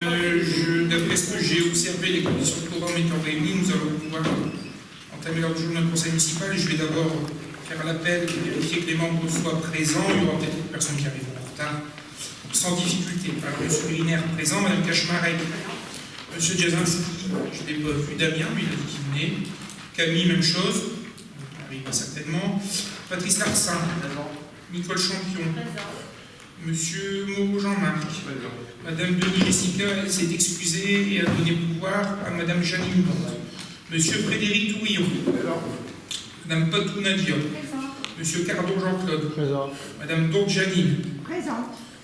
D'après ce que j'ai observé, les conditions de quorum étant réunies, nous allons pouvoir entamer l'ordre du jour de notre conseil municipal. Je vais d'abord faire l'appel et vérifier que les membres soient présents. Il y aura peut-être des personnes qui arriveront en retard, sans difficulté. Alors, M. Grinaire présent, Mme Cachmarek, M. Djazinski, je n'ai pas vu, Damien, mais il a dit qu'il venait. Camille, même chose, on arrivera certainement. Patrice Larsin, Nicole Champion, Monsieur Moreau Jean-Marc, Madame Denis Jessica, elle s'est excusée et a donné pouvoir à Madame Janine Bond. Monsieur Frédéric Touillon, Madame Patou Nadia, Monsieur Cardon Jean-Claude, Madame Dourg Janine,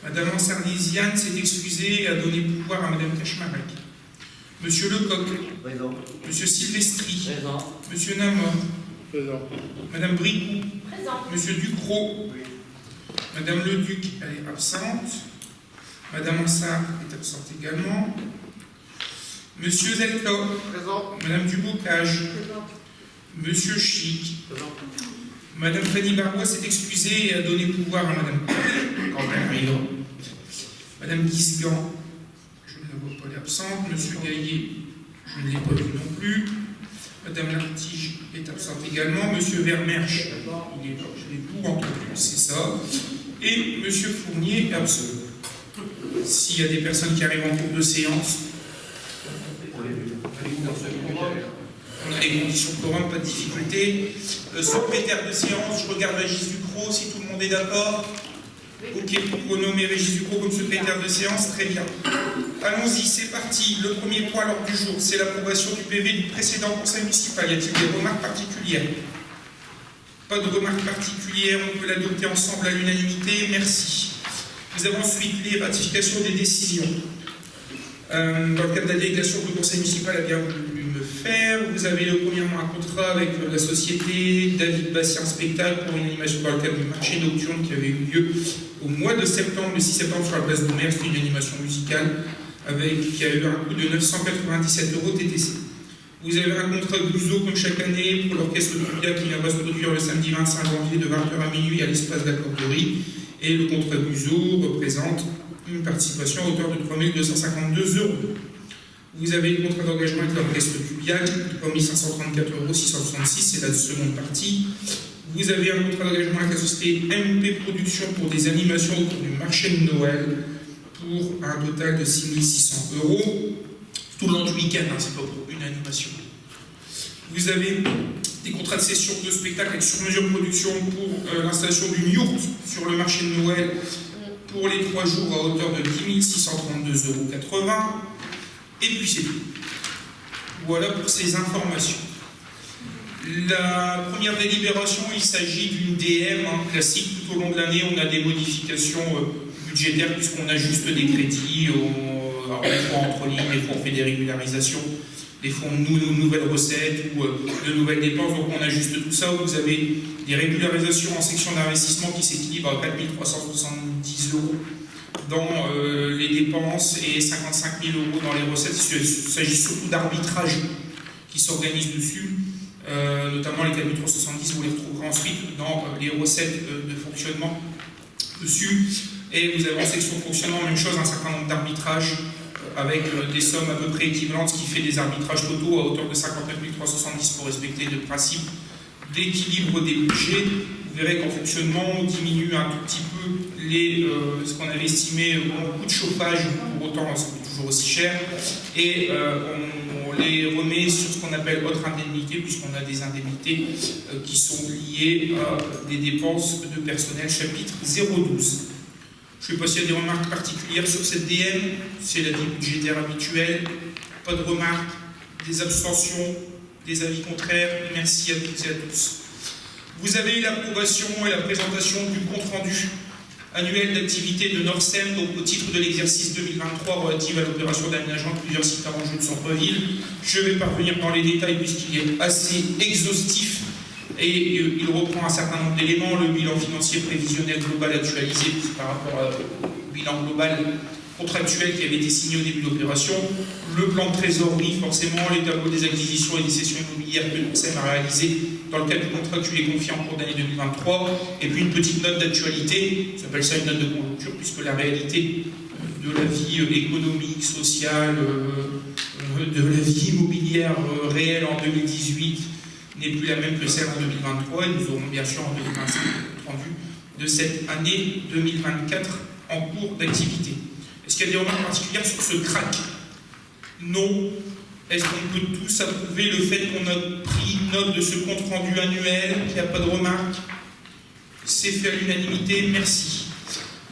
Madame Ansardisiane s'est excusée et a donné pouvoir à Madame Cachmarek. Monsieur Lecoq, Monsieur Silvestri, Monsieur Namor, Madame Bricou, Monsieur Ducrot, Madame Leduc, elle est absente. Madame Ansart est absente également. Monsieur Zelka, Madame Dubocage, Monsieur Chic, Madame Fanny Barbois s'est excusée et a donné pouvoir à Madame Cantarino. Madame Guisgan, je ne la vois pas, elle est absente. Monsieur Gaillet, je ne l'ai pas vu non plus. Madame Lartige est absente également. Monsieur Vermersch, il est là, je l'ai tout entendu, c'est ça. Et Monsieur Fournier est absent. S'il y a des personnes qui arrivent en cours de séance, on a les conditions de quorum, pas de difficulté. Secrétaire de séance, je regarde Régis Ducrot, si tout le monde est d'accord. Ok, pour nommer Régis Ducrot comme secrétaire de séance, très bien. Allons-y, c'est parti. Le premier point à l'ordre du jour, c'est l'approbation du PV du précédent conseil municipal. Y a-t-il des remarques particulières? Pas de remarques particulières, on peut l'adopter ensemble à l'unanimité, merci. Nous avons ensuite les ratifications des décisions. Dans le cadre de la délégation que le conseil municipal a bien voulu me faire, vous avez premièrement un contrat avec la société David Bastien Spectacle pour une animation dans le cadre du marché nocturne qui avait eu lieu au mois de septembre, le 6 septembre sur la place de Mer. C'était une animation musicale qui a eu un coût de 997 € TTC. Vous avez un contrat Gluzo comme chaque année pour l'orchestre de Julia qui viendra se produire le samedi 25 janvier de 20h à minuit à l'espace de la Corderie. Et le contrat Gluzo représente une participation à hauteur de 3 252 €. Vous avez le contrat d'engagement avec l'orchestre Julia, 3 534 666 €, c'est la seconde partie. Vous avez un contrat d'engagement avec la société MP Production pour des animations autour du marché de Noël pour un total de 6 600 € tout le long du week-end, hein, c'est pas pour une animation. Vous avez des contrats de cession de spectacle avec sur-mesure production pour l'installation d'une yourte sur le marché de Noël pour les 3 jours à hauteur de 10 632,80 €. Et puis c'est tout. Voilà pour ces informations. La première délibération, il s'agit d'une DM classique. Tout au long de l'année, on a des modifications budgétaires puisqu'on ajuste des crédits. Alors, des fois entre lignes, des fois on fait des régularisations, des fois on noue de nouvelles recettes ou de nouvelles dépenses, donc on ajuste tout ça. Vous avez des régularisations en section d'investissement qui s'équilibrent à 4 370 € dans les dépenses et 55 000 € dans les recettes. Il s'agit surtout d'arbitrage qui s'organise dessus, notamment les 4 370, vous les retrouverez ensuite dans les recettes de fonctionnement dessus. Et vous avez en section de fonctionnement, même chose, un certain nombre d'arbitrages avec des sommes à peu près équivalentes, ce qui fait des arbitrages totaux à hauteur de 59 370 pour respecter le principe d'équilibre des budgets. Vous verrez qu'en fonctionnement, on diminue un tout petit peu ce qu'on avait estimé en coût de chauffage, pour autant ça coûte toujours aussi cher, et on les remet sur ce qu'on appelle autre indemnité, puisqu'on a des indemnités qui sont liées à des dépenses de personnel, chapitre 012. Je ne sais pas s'il y a des remarques particulières sur cette DM, c'est la vie budgétaire habituelle, pas de remarques, des abstentions, des avis contraires, merci à toutes et à tous. Vous avez eu l'approbation et la présentation du compte-rendu annuel d'activité de Norsem, donc au titre de l'exercice 2023 relative à l'opération d'aménagement de plusieurs sites arrangés de centre-ville. Je vais parvenir dans les détails puisqu'il est assez exhaustif. Et il reprend un certain nombre d'éléments, le bilan financier prévisionnel global actualisé par rapport au bilan global contractuel qui avait été signé au début de l'opération, le plan de trésorerie, forcément, les tableaux des acquisitions et des cessions immobilières que Norsem a réalisé dans le cadre du contrat qui lui est confié en cours d'année 2023, et puis une petite note d'actualité, on appelle ça une note de conjoncture, puisque la réalité de la vie économique, sociale, de la vie immobilière réelle en 2018 n'est plus la même que celle en 2023, et nous aurons bien sûr en 2025 le rendu de cette année 2024 en cours d'activité. Est-ce qu'il y a des remarques particulières sur ce crack? Non. Est-ce qu'on peut tous approuver le fait qu'on a pris note de ce compte rendu annuel, qu'il n'y a pas de remarques? C'est fait à l'unanimité, merci.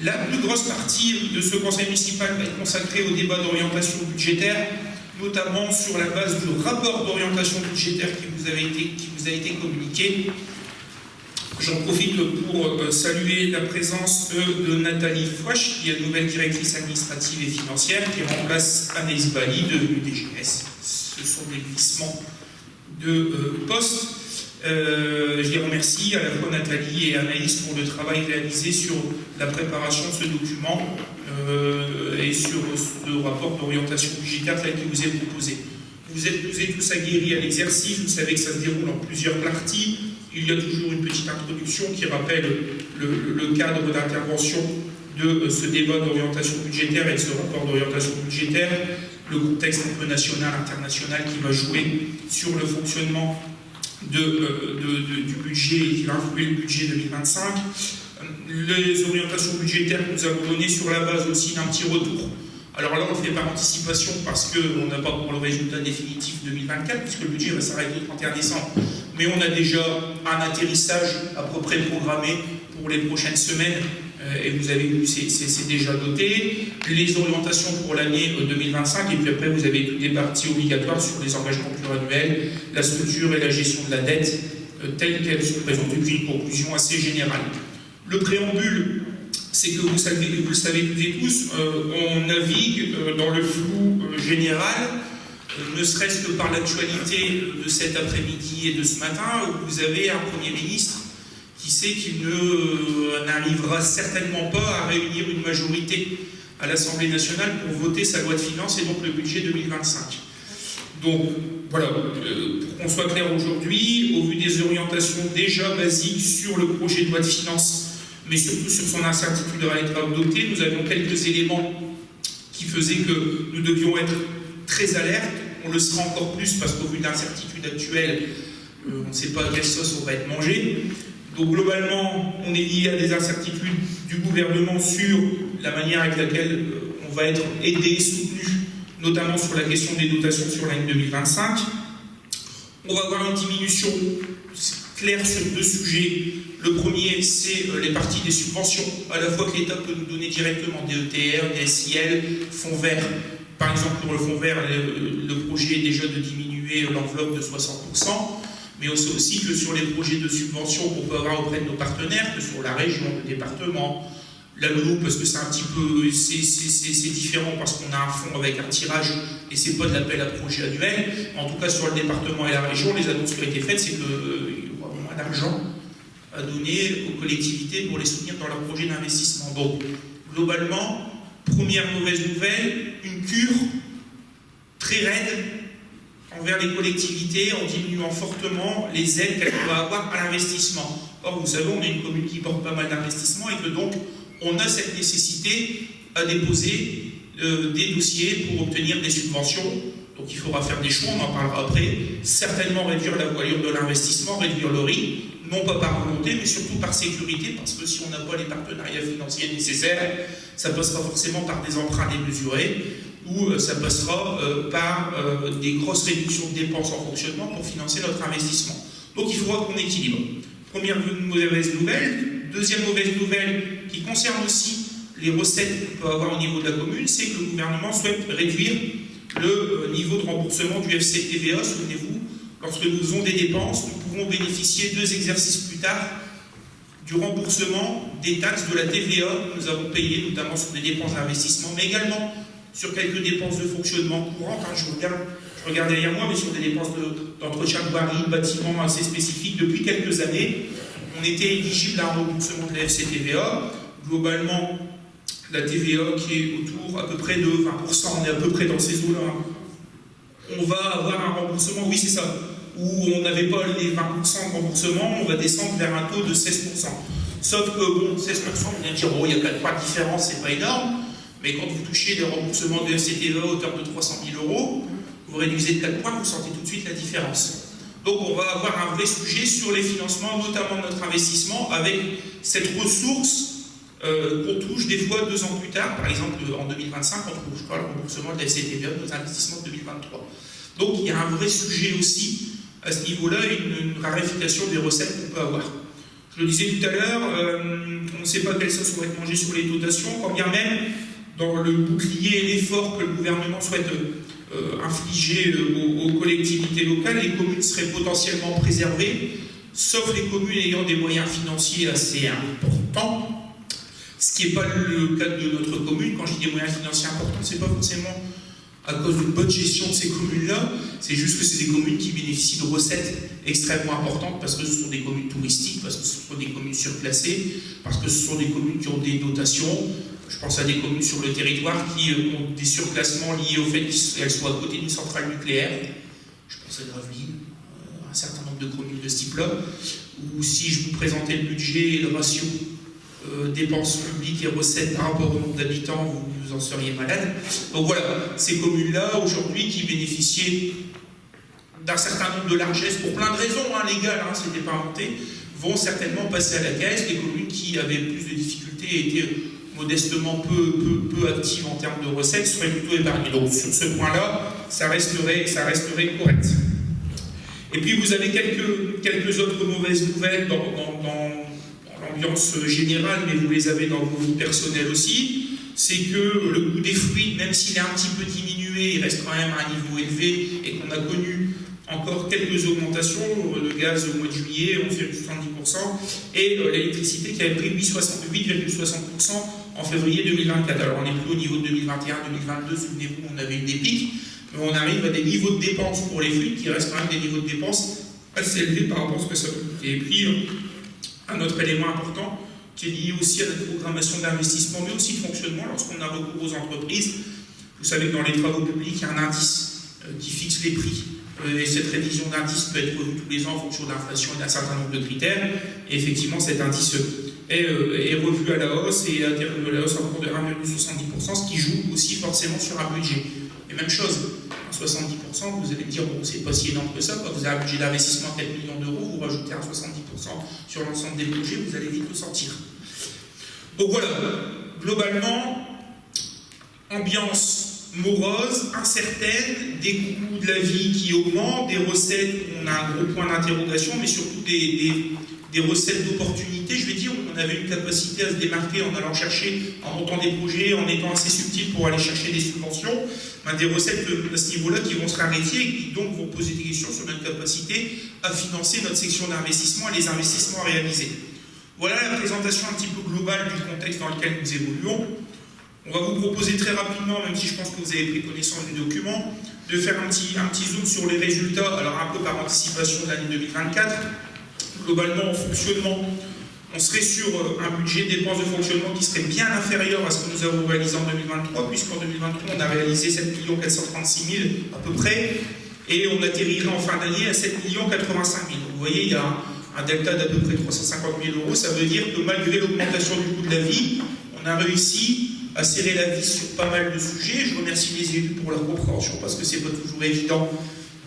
La plus grosse partie de ce conseil municipal va être consacrée au débat d'orientation budgétaire, notamment sur la base du rapport d'orientation budgétaire qui vous a été communiqué. J'en profite pour saluer la présence de Nathalie Fouache, qui est la nouvelle directrice administrative et financière, qui remplace Anaïs Bali, devenue DGS. Ce sont des glissements de poste. Je les remercie à la fois Nathalie et Anaïs pour le travail réalisé sur la préparation de ce document et sur ce rapport d'orientation budgétaire tel qu'il vous est proposé. Vous êtes tous aguerris à l'exercice, vous savez que ça se déroule en plusieurs parties. Il y a toujours une petite introduction qui rappelle le cadre d'intervention de ce débat d'orientation budgétaire et de ce rapport d'orientation budgétaire, le contexte un peu national, international qui va jouer sur le fonctionnement du budget et qui va influer le budget 2025. Les orientations budgétaires que nous avons données sur la base aussi d'un petit retour. Alors là, on ne le fait pas anticipation parce qu'on n'a pas pour le résultat définitif 2024, puisque le budget va s'arrêter au 31 décembre. Mais on a déjà un atterrissage à peu près programmé pour les prochaines semaines, et vous avez vu, c'est déjà doté. Les orientations pour l'année 2025, et puis après, vous avez toutes les parties obligatoires sur les engagements pluriannuels, la structure et la gestion de la dette, telles qu'elles sont présentées, puis une conclusion assez générale. Le préambule, c'est que vous le savez toutes et tous, on navigue dans le flou général, ne serait-ce que par l'actualité de cet après-midi et de ce matin, où vous avez un Premier ministre qui sait qu'il n'arrivera certainement pas à réunir une majorité à l'Assemblée nationale pour voter sa loi de finances et donc le budget 2025. Donc voilà, pour qu'on soit clair aujourd'hui, au vu des orientations déjà basiques sur le projet de loi de finances, mais surtout sur son incertitude à être adoptée, nous avions quelques éléments qui faisaient que nous devions être très alertes. On le sera encore plus parce qu'au vu de l'incertitude actuelle, on ne sait pas à quelle sauce on va être mangé. Donc globalement, on est lié à des incertitudes du gouvernement sur la manière avec laquelle on va être aidé, soutenu, notamment sur la question des dotations sur l'année 2025. On va avoir une diminution claire sur deux sujets. Le premier, c'est les parties des subventions, à la fois que l'État peut nous donner directement, DETR, DSIL, fonds verts. Par exemple, pour le fonds vert, le projet est déjà de diminuer l'enveloppe de 60%, mais aussi que sur les projets de subvention qu'on peut avoir auprès de nos partenaires, que sur la région, le département, la LOU, parce que c'est un petit peu, c'est différent parce qu'on a un fonds avec un tirage et c'est pas de l'appel à projet annuel. En tout cas, sur le département et la région, les annonces qui ont été faites, c'est qu'il y aura moins d'argent à donner aux collectivités pour les soutenir dans leurs projets d'investissement. Donc, globalement, première mauvaise nouvelle, une cure très raide envers les collectivités en diminuant fortement les aides qu'elles doivent avoir à l'investissement. Or, vous savez, on est une commune qui porte pas mal d'investissements et que donc, on a cette nécessité à déposer des dossiers pour obtenir des subventions. Donc, il faudra faire des choix, on en parlera après. Certainement réduire la voilure de l'investissement, réduire le RIC, non pas par volonté, mais surtout par sécurité, parce que si on n'a pas les partenariats financiers nécessaires, ça passera forcément par des emprunts démesurés, ou ça passera par des grosses réductions de dépenses en fonctionnement pour financer notre investissement. Donc il faudra qu'on équilibre. Première mauvaise nouvelle. Deuxième mauvaise nouvelle, qui concerne aussi les recettes qu'on peut avoir au niveau de la commune, c'est que le gouvernement souhaite réduire le niveau de remboursement du FCTVA. Souvenez-vous, lorsque nous faisons des dépenses, nous pouvons bénéficier 2 exercices plus tard du remboursement des taxes de la TVA que nous avons payées, notamment sur des dépenses d'investissement, mais également sur quelques dépenses de fonctionnement courantes. Je regarde derrière moi, mais sur des dépenses d'entretien de voirie, bâtiments assez spécifiques. Depuis quelques années, on était éligible à un remboursement de la FCTVA. Globalement, la TVA qui est autour à peu près de 20%, on est à peu près dans ces eaux-là. On va avoir un remboursement, oui c'est ça, où on n'avait pas les 20% de remboursement, on va descendre vers un taux de 16%. Sauf que, bon, 16%, on vient de dire, oh, il y a 4 points de différence, c'est pas énorme. Mais quand vous touchez le remboursement de FCTVA à hauteur de 300 000 €, vous réduisez de 4 points, vous sentez tout de suite la différence. Donc on va avoir un vrai sujet sur les financements, notamment de notre investissement, avec cette ressource qu'on touche des fois 2 ans plus tard. Par exemple, en 2025, on ne touche pas le remboursement de la FCTVA de nos investissements de 2023. Donc il y a un vrai sujet aussi à ce niveau-là, une raréfaction des recettes qu'on peut avoir. Je le disais tout à l'heure, on ne sait pas quelle sauce on va être mangé sur les dotations, quand bien même dans le bouclier et l'effort que le gouvernement souhaite infliger aux collectivités locales, les communes seraient potentiellement préservées, sauf les communes ayant des moyens financiers assez importants, ce qui n'est pas le cas de notre commune. Quand je dis des moyens financiers importants, ce n'est pas forcément à cause d'une bonne gestion de ces communes-là, c'est juste que c'est des communes qui bénéficient de recettes extrêmement importantes parce que ce sont des communes touristiques, parce que ce sont des communes surclassées, parce que ce sont des communes qui ont des dotations. Je pense à des communes sur le territoire qui ont des surclassements liés au fait qu'elles soient à côté d'une centrale nucléaire. Je pense à Gravelines, un certain nombre de communes de ce type-là, où si je vous présentais le budget et le ratio dépenses publiques et recettes par rapport au nombre d'habitants, vous en seriez malade. Donc voilà, ces communes-là, aujourd'hui, qui bénéficiaient d'un certain nombre de largesses, pour plein de raisons légales, c'était pas inventé, vont certainement passer à la caisse. Les communes qui avaient plus de difficultés et étaient modestement peu actives en termes de recettes seraient plutôt épargnées. Donc sur ce point-là, ça resterait correct. Et puis vous avez quelques autres mauvaises nouvelles dans l'ambiance générale, mais vous les avez dans vos vies personnelles aussi. C'est que le coût des fruits, même s'il est un petit peu diminué, il reste quand même à un niveau élevé et qu'on a connu encore quelques augmentations. Le gaz au mois de juillet, 11,70%, et l'électricité qui avait pris 8,60% en février 2024. Alors on n'est plus au niveau de 2021-2022, souvenez-vous, on avait eu des pics, mais on arrive à des niveaux de dépenses pour les fruits qui restent quand même des niveaux de dépenses assez élevés par rapport à ce que ça coûte. Et puis, un autre élément important qui est lié aussi à notre programmation d'investissement, mais aussi de fonctionnement lorsqu'on a recours aux entreprises. Vous savez que dans les travaux publics, il y a un indice qui fixe les prix. Et cette révision d'indice peut être revue tous les ans en fonction de l'inflation et d'un certain nombre de critères. Et effectivement, cet indice est revu à la hausse et a été revu à la hausse en cours de 1,70%, ce qui joue aussi forcément sur un budget. Et même chose, 70%, vous allez me dire, bon, c'est pas si énorme que ça, quand vous avez un budget d'investissement de 4 millions d'euros, vous rajoutez un 70% sur l'ensemble des projets, vous allez vite le sentir. Donc voilà, globalement, ambiance morose, incertaine, des coûts de la vie qui augmentent, des recettes, on a un gros point d'interrogation, mais surtout des recettes d'opportunités. Je vais dire, on avait une capacité à se démarquer en allant chercher, en montant des projets, en étant assez subtil pour aller chercher des subventions, des recettes à ce niveau-là qui vont se raréfier et qui donc vont poser des questions sur notre capacité à financer notre section d'investissement et les investissements à réaliser. Voilà la présentation un petit peu globale du contexte dans lequel nous évoluons. On va vous proposer très rapidement, même si je pense que vous avez pris connaissance du document, de faire un petit zoom sur les résultats, alors un peu par anticipation de l'année 2024. Globalement, en fonctionnement, on serait sur un budget de dépenses de fonctionnement qui serait bien inférieur à ce que nous avons réalisé en 2023, puisqu'en 2023, on a réalisé 7 436 000 à peu près, et on atterrirait en fin d'année à 7 085 000. Donc vous voyez, il y a un delta d'à peu près 350 000 euros. Ça veut dire que malgré l'augmentation du coût de la vie, on a réussi à serrer la vis sur pas mal de sujets. Je remercie les élus pour leur compréhension, parce que c'est pas toujours évident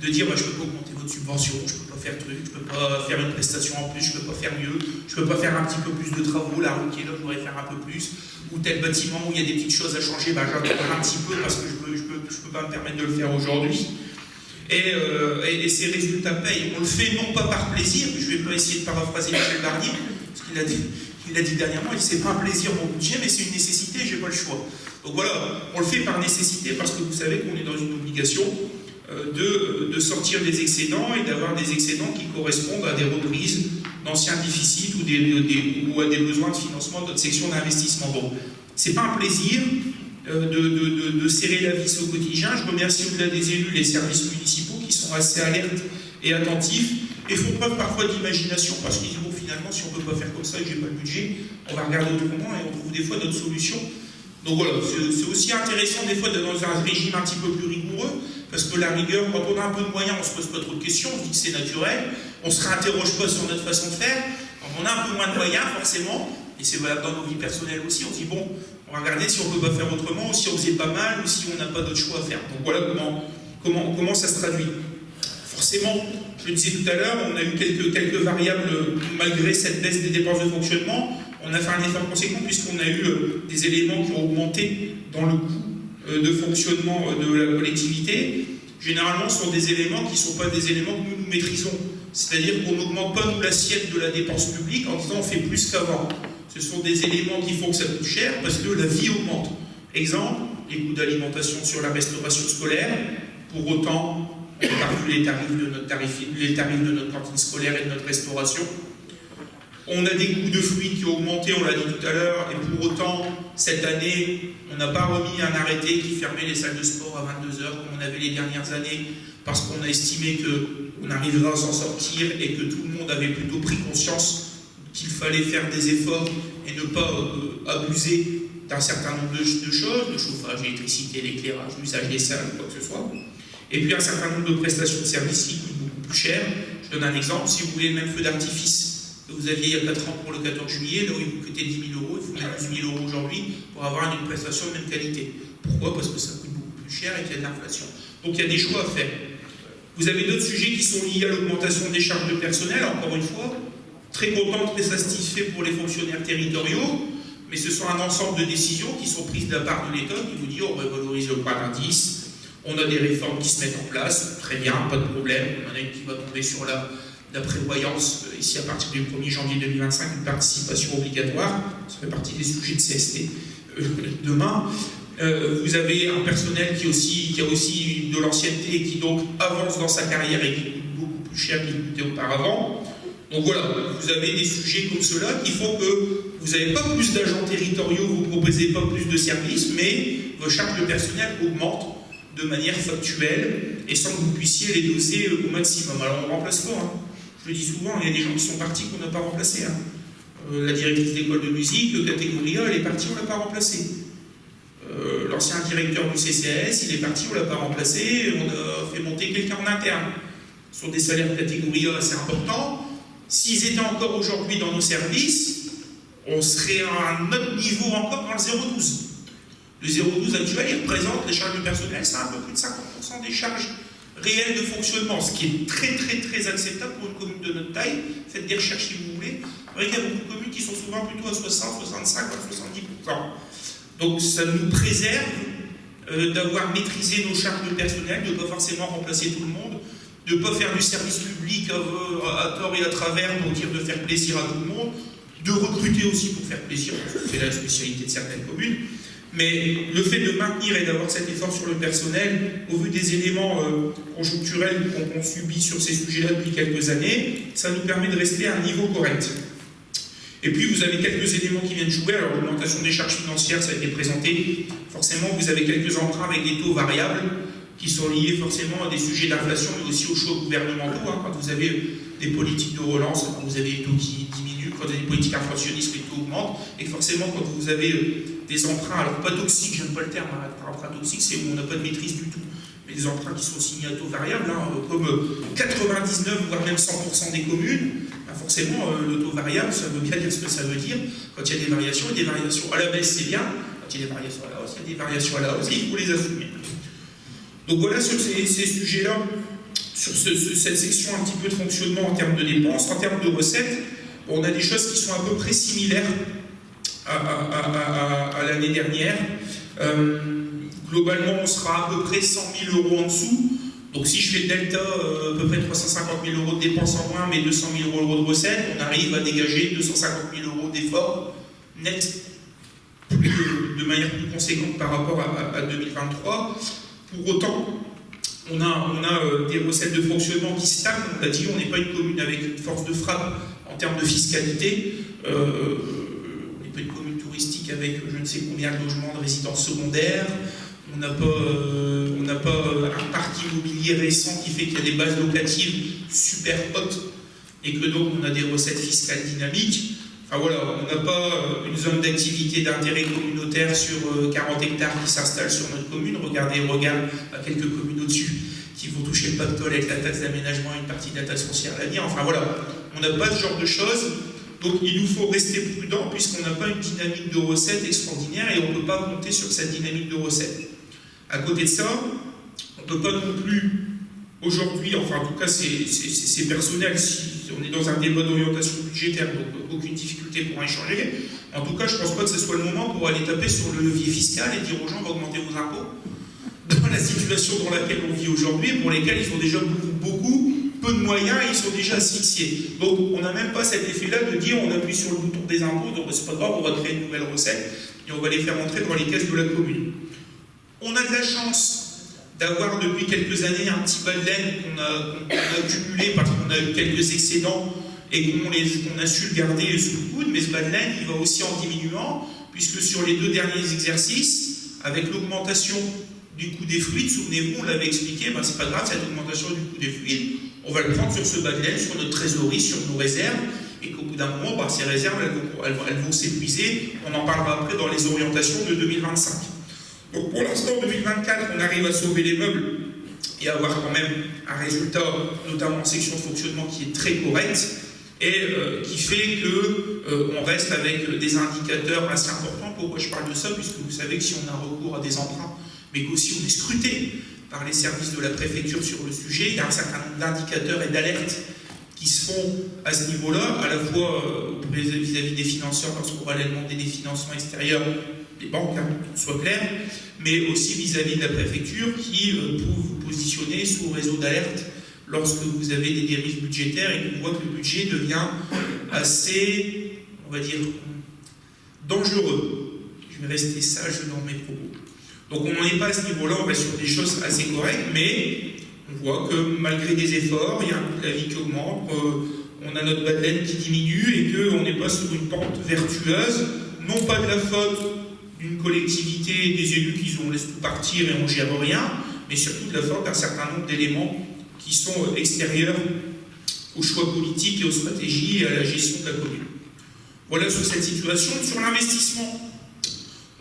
de dire je peux pas augmenter votre subvention, je peux pas faire truc, je peux pas faire une prestation en plus, je peux pas faire mieux, je peux pas faire un petit peu plus de travaux, la route qui est là, je voudrais faire un peu plus, ou tel bâtiment où il y a des petites choses à changer, j'attends un petit peu parce que je peux pas me permettre de le faire aujourd'hui. Et ces résultats payent. On le fait non pas par plaisir, je vais pas essayer de paraphraser Michel Barnier, parce qu'il a dit dernièrement, il dit c'est pas un plaisir mon budget, mais c'est une nécessité, j'ai pas le choix. Donc voilà, on le fait par nécessité parce que vous savez qu'on est dans une obligation de sortir des excédents et d'avoir des excédents qui correspondent à des reprises d'anciens déficits ou à des besoins de financement de notre section d'investissement. Donc, c'est pas un plaisir de serrer la vis au quotidien. Je remercie au-delà des élus les services municipaux qui sont assez alertes et attentifs et font preuve parfois d'imagination parce qu'ils disent bon, finalement, si on ne peut pas faire comme ça et que j'ai pas le budget, on va regarder autrement et on trouve des fois d'autres solutions. Donc voilà, c'est aussi intéressant des fois d'être dans un régime un petit peu plus rigoureux, parce que la rigueur, quand on a un peu de moyens, on ne se pose pas trop de questions, on dit que c'est naturel, on ne se réinterroge pas sur notre façon de faire. Quand on a un peu moins de moyens, forcément, et c'est valable dans nos vies personnelles aussi, on se dit bon, On va regarder si on ne peut pas faire autrement, ou si on faisait pas mal, ou si on n'a pas d'autre choix à faire. Donc voilà comment ça se traduit. Forcément, je le disais tout à l'heure, on a eu quelques variables malgré cette baisse des dépenses de fonctionnement. On a fait un effort conséquent puisqu'on a eu des éléments qui ont augmenté dans le coût de fonctionnement de la collectivité. Généralement, ce sont des éléments qui ne sont pas des éléments que nous maîtrisons. C'est-à-dire qu'on n'augmente pas nous l'assiette de la dépense publique en disant on fait plus qu'avant. Ce sont des éléments qui font que ça coûte cher parce que la vie augmente. Exemple, les coûts d'alimentation sur la restauration scolaire. Pour autant, on n'a pas vu les tarifs de notre cantine scolaire et de notre restauration. On a des coûts de fluides qui ont augmenté, on l'a dit tout à l'heure, et pour autant, cette année, on n'a pas remis un arrêté qui fermait les salles de sport à 22h comme on avait les dernières années, parce qu'on a estimé qu'on arriverait à s'en sortir et que tout le monde avait plutôt pris conscience qu'il fallait faire des efforts et ne pas abuser d'un certain nombre de choses, le chauffage, l'électricité, l'éclairage, l'usage des salles, quoi que ce soit. Et puis un certain nombre de prestations de services qui coûtent beaucoup plus cher. Je donne un exemple, si vous voulez le même feu d'artifice que vous aviez il y a 4 ans pour le 14 juillet, là où il vous coûtait 10 000 €, il faut mettre 12 000 € aujourd'hui pour avoir une prestation de même qualité. Pourquoi? Parce que ça coûte beaucoup plus cher et qu'il y a de l'inflation. Donc il y a des choix à faire. Vous avez d'autres sujets qui sont liés à l'augmentation des charges de personnel, encore une fois, très content, très satisfait pour les fonctionnaires territoriaux, mais ce sont un ensemble de décisions qui sont prises de la part de l'État qui vous dit on revalorise le point d'indice, on a des réformes qui se mettent en place, très bien, pas de problème, on en a une qui va tomber sur la prévoyance, ici à partir du 1er janvier 2025, une participation obligatoire, ça fait partie des sujets de CST demain. Vous avez un personnel qui a aussi de l'ancienneté et qui donc avance dans sa carrière et qui coûte beaucoup plus cher qu'il coûtait auparavant. Donc voilà, vous avez des sujets comme cela qui font que vous n'avez pas plus d'agents territoriaux, vous ne proposez pas plus de services, mais vos charges de personnel augmentent de manière factuelle et sans que vous puissiez les doser au maximum. Alors on ne remplace pas, hein. Je le dis souvent, il y a des gens qui sont partis qu'on n'a pas remplacés. Hein. La directrice d'école de musique, catégorie A, elle est partie, on ne l'a pas remplacée. L'ancien directeur du CCAS, il est parti, on ne l'a pas remplacé, on a fait monter quelqu'un en interne. Sur des salaires de catégorie A assez importants. S'ils étaient encore aujourd'hui dans nos services, on serait à un autre niveau encore dans le 0,12. Le 0,12 actuel, il représente les charges de personnel, c'est un peu plus de 50% des charges réelles de fonctionnement, ce qui est très très très acceptable pour une commune de notre taille. Faites des recherches si vous voulez. Vous voyez qu'il y a beaucoup de communes qui sont souvent plutôt à 60, 65, 70%. Donc ça nous préserve d'avoir maîtrisé nos charges de personnel, de ne pas forcément remplacer tout le monde, de ne pas faire du service public à tort et à travers pour dire de faire plaisir à tout le monde, de recruter aussi pour faire plaisir, parce que c'est la spécialité de certaines communes. Mais le fait de maintenir et d'avoir cet effort sur le personnel, au vu des éléments conjoncturels qu'on subit sur ces sujets-là depuis quelques années, ça nous permet de rester à un niveau correct. Et puis vous avez quelques éléments qui viennent jouer. Alors l'augmentation des charges financières, ça a été présenté. Forcément, vous avez quelques emprunts avec des taux variables qui sont liés forcément à des sujets d'inflation, mais aussi aux choix gouvernementaux. Hein. Quand vous avez des politiques de relance, quand vous avez des taux qui diminuent, quand vous avez des politiques inflationnistes, les taux augmentent. Et forcément, quand vous avez des emprunts, alors pas toxiques, j'aime pas le terme, hein, emprunt toxique, c'est où on n'a pas de maîtrise du tout. Mais des emprunts qui sont signés à taux variable, hein, comme 99 voire même 100% des communes, ben forcément le taux variable, ça veut bien dire ce que ça veut dire. Quand il y a des variations, et des variations à la baisse, c'est bien. Quand il y a des variations à la hausse, il y a des variations à la hausse, et il faut les assumer. Donc voilà sur ces sujets-là, sur cette section un petit peu de fonctionnement en termes de dépenses, en termes de recettes, on a des choses qui sont à peu près similaires à l'année dernière. Globalement, on sera à peu près 100 000 € en dessous. Donc si je fais le delta, à peu près 350 000 € de dépenses en moins, mais 200 000 € de recettes, on arrive à dégager 250 000 € d'efforts nets de manière plus conséquente par rapport à 2023. Pour autant, on a des recettes de fonctionnement qui stagnent. On l'a dit, on n'est pas une commune avec une force de frappe en termes de fiscalité. On n'est pas une commune touristique avec je ne sais combien de logements de résidences secondaires. On n'a pas un parc immobilier récent qui fait qu'il y a des bases locatives super hautes et que donc on a des recettes fiscales dynamiques. Enfin voilà, on n'a pas une zone d'activité d'intérêt communautaire sur 40 hectares qui s'installe sur notre commune. Regardez à quelques communes au-dessus qui vont toucher le pactole avec la taxe d'aménagement et une partie de la taxe foncière à l'avenir. Enfin voilà, on n'a pas ce genre de choses. Donc il nous faut rester prudent puisqu'on n'a pas une dynamique de recettes extraordinaire et on ne peut pas compter sur cette dynamique de recettes. À côté de ça, on ne peut pas non plus, aujourd'hui, enfin en tout cas c'est personnel, si on est dans un débat d'orientation budgétaire, donc aucune difficulté pour échanger. En tout cas, je ne pense pas que ce soit le moment pour aller taper sur le levier fiscal et dire aux gens, on va augmenter vos impôts. Dans la situation dans laquelle on vit aujourd'hui, pour lesquels ils ont déjà peu de moyens, ils sont déjà asphyxiés. Donc on n'a même pas cet effet-là de dire on appuie sur le bouton des impôts, donc c'est pas grave, on va créer une nouvelle recette et on va les faire entrer dans les caisses de la commune. On a de la chance d'avoir depuis quelques années un petit bas de laine qu'on a accumulé parce qu'on a eu quelques excédents et qu'on a su le garder sous le coude, mais ce bas de laine il va aussi en diminuant, puisque sur les 2 derniers exercices, avec l'augmentation du coût des fluides, souvenez-vous, on l'avait expliqué, ben c'est pas grave, cette augmentation du coût des fluides, on va le prendre sur ce bas de laine, sur notre trésorerie, sur nos réserves, et qu'au bout d'un moment, ben, ces réserves, elles vont s'épuiser. On en parlera après dans les orientations de 2025. Donc pour l'instant, en 2024, on arrive à sauver les meubles et à avoir quand même un résultat, notamment en section de fonctionnement, qui est très correct, et qui fait qu'on reste avec des indicateurs assez importants. Pourquoi je parle de ça? Puisque vous savez que si on a recours à des emprunts, mais qu'aussi on est scruté par les services de la préfecture sur le sujet, il y a un certain nombre d'indicateurs et d'alertes qui se font à ce niveau-là, à la fois vis-à-vis des financeurs, lorsqu'on va aller demander des financements extérieurs, des banques, hein, qu'on soit clair, mais aussi vis-à-vis de la préfecture qui peut vous positionner sous réseau d'alerte lorsque vous avez des dérives budgétaires et qu'on voit que le budget devient assez, on va dire, dangereux. Je vais rester sage dans mes propos. Donc on n'en est pas à ce niveau-là, on reste sur des choses assez correctes, mais on voit que malgré des efforts, il y a un coût de la vie qui augmente, on a notre bas de laine qui diminue et qu'on n'est pas sur une pente vertueuse, non pas de la faute d'une collectivité et des élus qui laissent tout partir et on ne gère rien, mais surtout de la faute d'un certain nombre d'éléments qui sont extérieurs aux choix politiques et aux stratégies et à la gestion de la commune. Voilà sur cette situation. Sur l'investissement,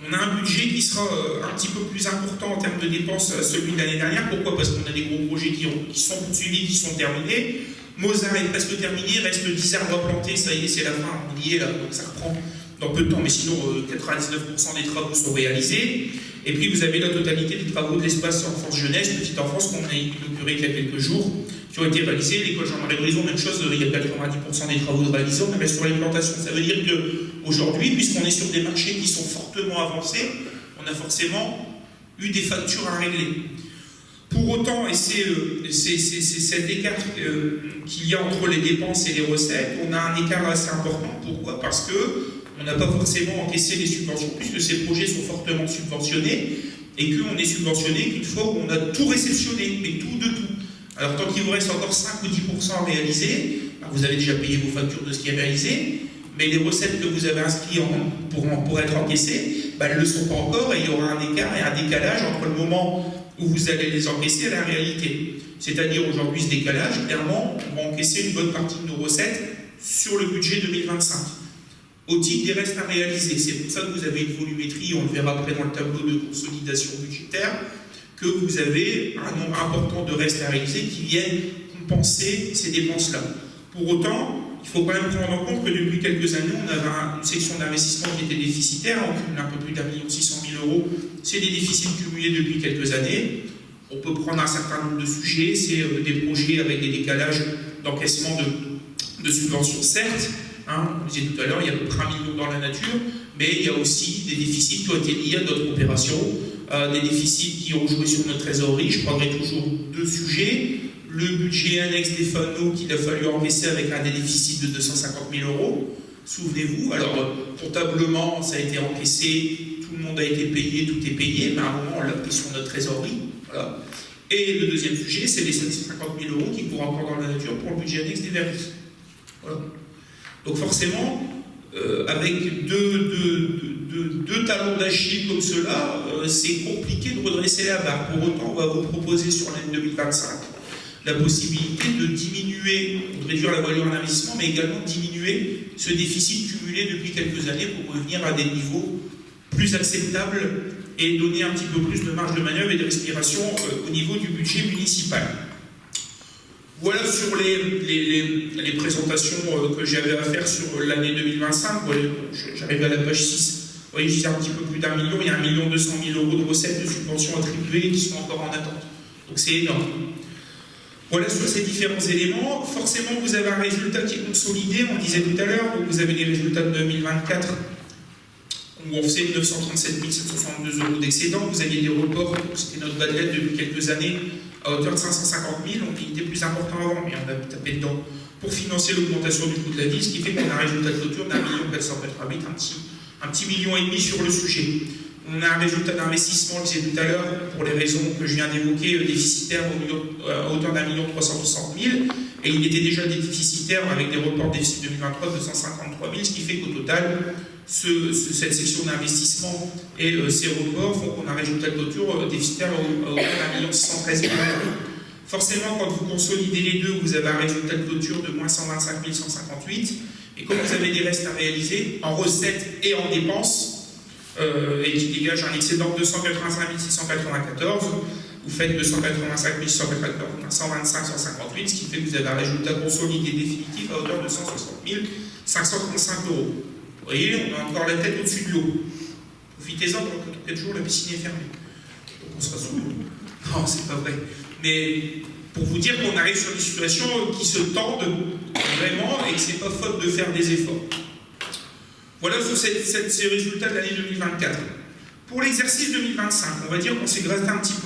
on a un budget qui sera un petit peu plus important en termes de dépenses à celui de l'année dernière. Pourquoi? Parce qu'on a des gros projets qui sont poursuivis, qui sont terminés. Mozart est presque terminé, il reste 10 arbres à planter, ça y est, c'est la fin, on y est là, donc ça reprend dans peu de temps, mais sinon 99% des travaux sont réalisés. Et puis vous avez la totalité des travaux de l'espace enfance-jeunesse, petite enfance qu'on a inauguré il y a quelques jours, qui ont été réalisés. L'école Jean-Marie Brison, même chose, il y a 90% des travaux de réalisés, on reste sur les plantations. Ça veut dire qu'aujourd'hui, puisqu'on est sur des marchés qui sont fortement avancés, on a forcément eu des factures à régler. Pour autant, et c'est cet écart qu'il y a entre les dépenses et les recettes, on a un écart assez important. Pourquoi? Parce qu'on n'a pas forcément encaissé les subventions, puisque ces projets sont fortement subventionnés, et qu'on est subventionné qu'une fois où on a tout réceptionné, mais tout de tout. Alors tant qu'il vous reste encore 5 ou 10% à réaliser, vous avez déjà payé vos factures de ce qui est réalisé, mais les recettes que vous avez inscrites pour être encaissées, elles ne le sont pas encore, et il y aura un écart et un décalage entre le moment où vous allez les encaisser et la réalité. C'est-à-dire aujourd'hui ce décalage, clairement, on va encaisser une bonne partie de nos recettes sur le budget 2025, au titre des restes à réaliser. C'est pour ça que vous avez une volumétrie, on le verra après dans le tableau de consolidation budgétaire, que vous avez un nombre important de restes à réaliser qui viennent compenser ces dépenses-là. Pour autant, il faut quand même prendre en compte que depuis quelques années, on avait une section d'investissement qui était déficitaire, on cumule un peu plus d'1 600 000 €. C'est des déficits cumulés depuis quelques années. On peut prendre un certain nombre de sujets, c'est des projets avec des décalages d'encaissement de subventions, certes. On le disait tout à l'heure, il y a à peu près 1 million dans la nature, mais il y a aussi des déficits qui ont été liés à d'autres opérations, des déficits qui ont joué sur notre trésorerie. Je prendrai toujours 2 sujets. Le budget annexe des FANO qu'il a fallu encaisser avec un déficit de 250 000 €. Souvenez-vous, alors comptablement ça a été encaissé, tout le monde a été payé, tout est payé, mais à un moment on l'a pris sur notre trésorerie. Voilà. Et le deuxième sujet, c'est les 750 000 € qui courent encore dans la nature pour le budget annexe des vernis. Voilà. Donc forcément, avec deux talons d'Achille comme cela, c'est compliqué de redresser la barre. Pour autant, on va vous proposer sur l'année 2025 la possibilité de diminuer, de réduire la valeur d'investissement, mais également de diminuer ce déficit cumulé depuis quelques années pour revenir à des niveaux plus acceptables et donner un petit peu plus de marge de manœuvre et de respiration au niveau du budget municipal. Voilà sur les présentations que j'avais à faire sur l'année 2025. Voilà, j'arrive à la page 6. Vous voyez, je dis un petit peu plus d'1 million. Il y a 1 200 000 € de recettes de subventions attribuées qui sont encore en attente. Donc c'est énorme. Voilà sur ces différents éléments. Forcément, vous avez un résultat qui est consolidé. On disait tout à l'heure, donc vous avez les résultats de 2024 où on faisait 937 762 € d'excédent. Vous aviez des reports, c'était notre bad debt depuis quelques années, à hauteur de 550 000, donc il était plus important avant, mais on a tapé dedans pour financer l'augmentation du coût de la vie, ce qui fait qu'on a un résultat de clôture d'1 488 000, un petit million et demi sur le sujet. On a un résultat d'investissement, je disais tout à l'heure, pour les raisons que je viens d'évoquer, déficitaire à hauteur d'1 360 000, et il était déjà déficitaire avec des reports déficit 2023 de 253 000, ce qui fait qu'au total, cette section d'investissement et ces reports font qu'on a un résultat de clôture déficitaire à hauteur d'1 613 000. Forcément, quand vous consolidez les deux, vous avez un résultat de clôture de moins 125 158, et comme vous avez des restes à réaliser, en recettes et en dépenses, et qui dégage un excédent de 285 694, vous faites 285 194, 125 158, ce qui fait que vous avez un résultat consolidé définitif à hauteur de 160 535 €. Vous voyez, on a encore la tête au-dessus de l'eau. Profitez-en, pendant que peut-être jour la piscine est fermée. Donc on sera sous l'eau. Non, c'est pas vrai. Mais pour vous dire qu'on arrive sur des situations qui se tendent vraiment et que c'est pas faute de faire des efforts. Voilà sur ces résultats de l'année 2024. Pour l'exercice 2025, on va dire qu'on s'est gratté un petit peu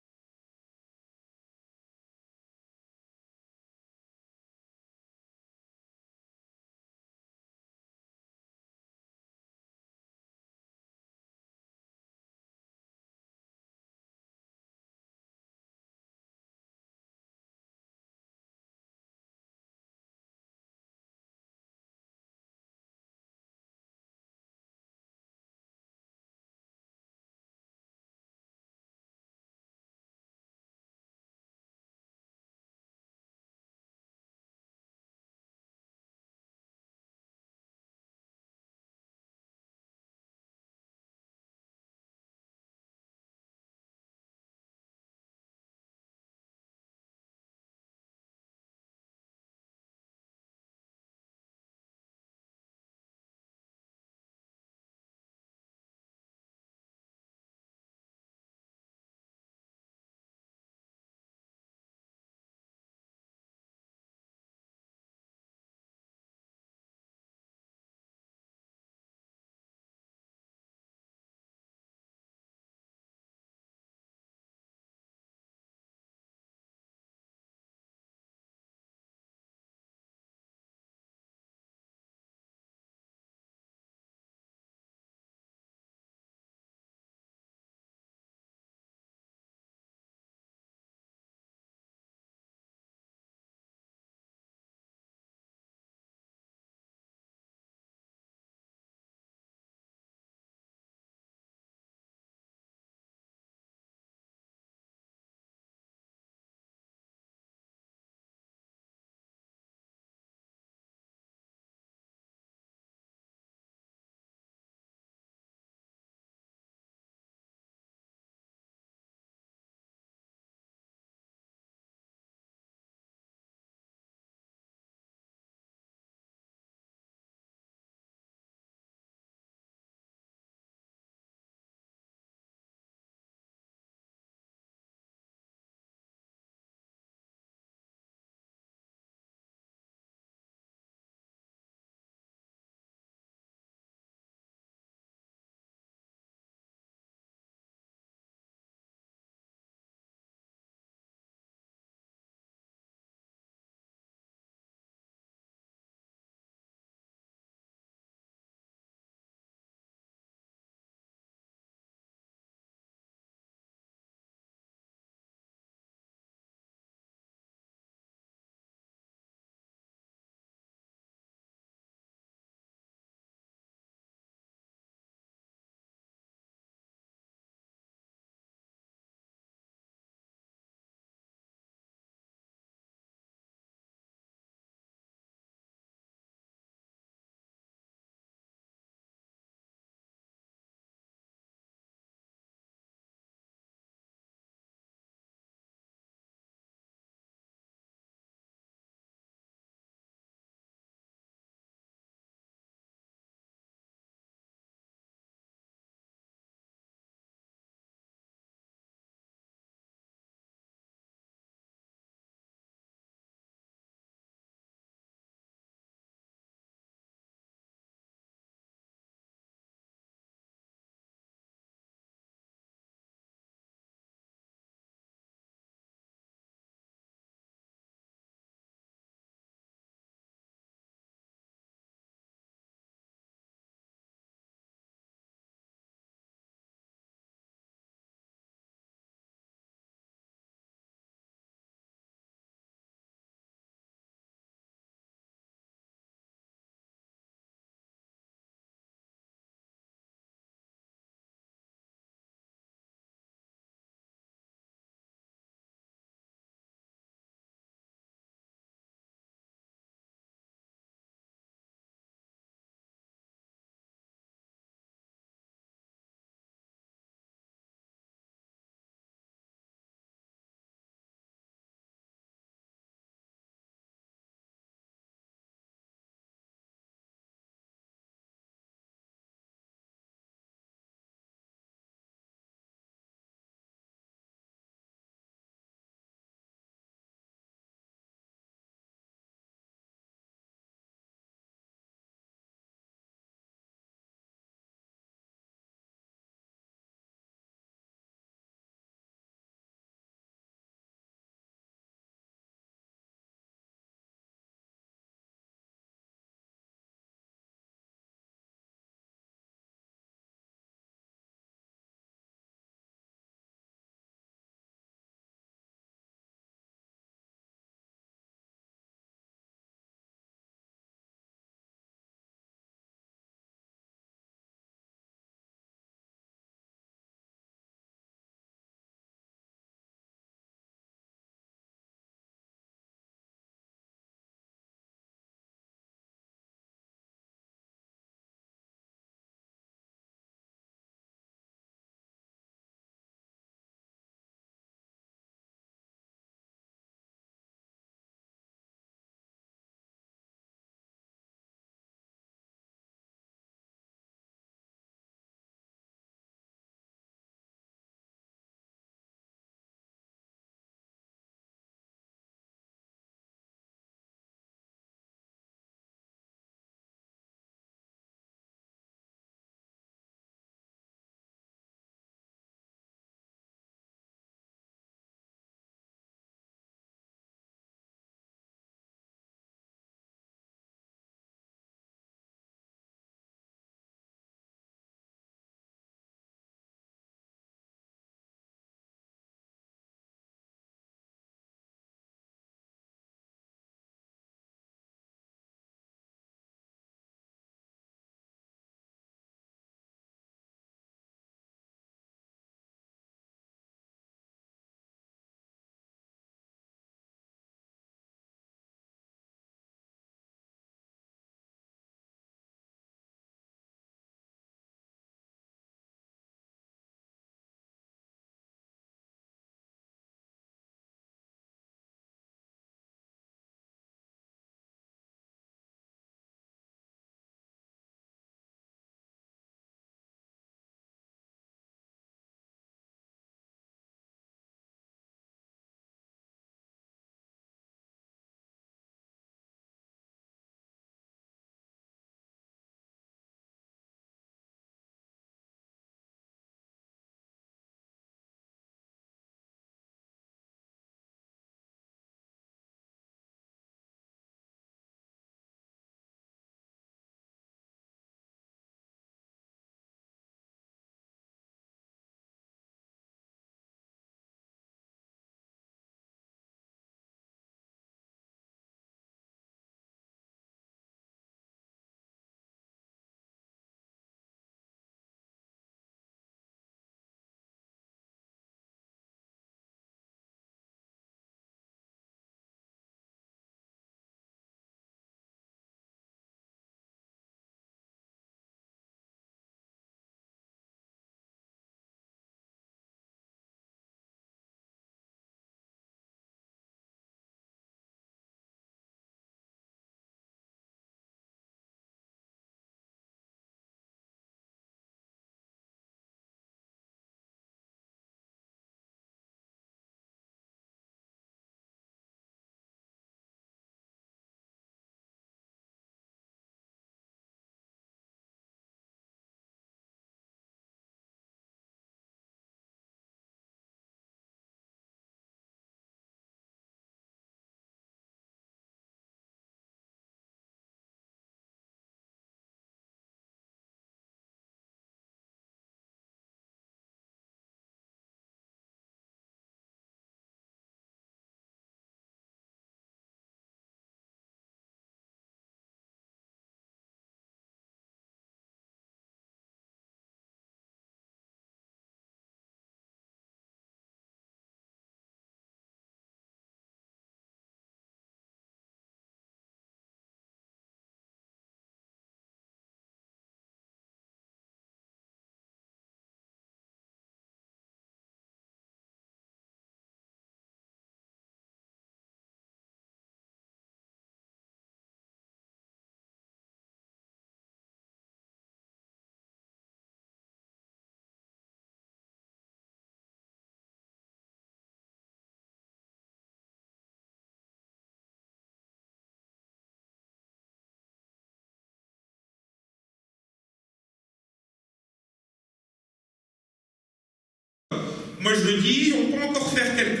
moi je le dis, on peut encore faire quelques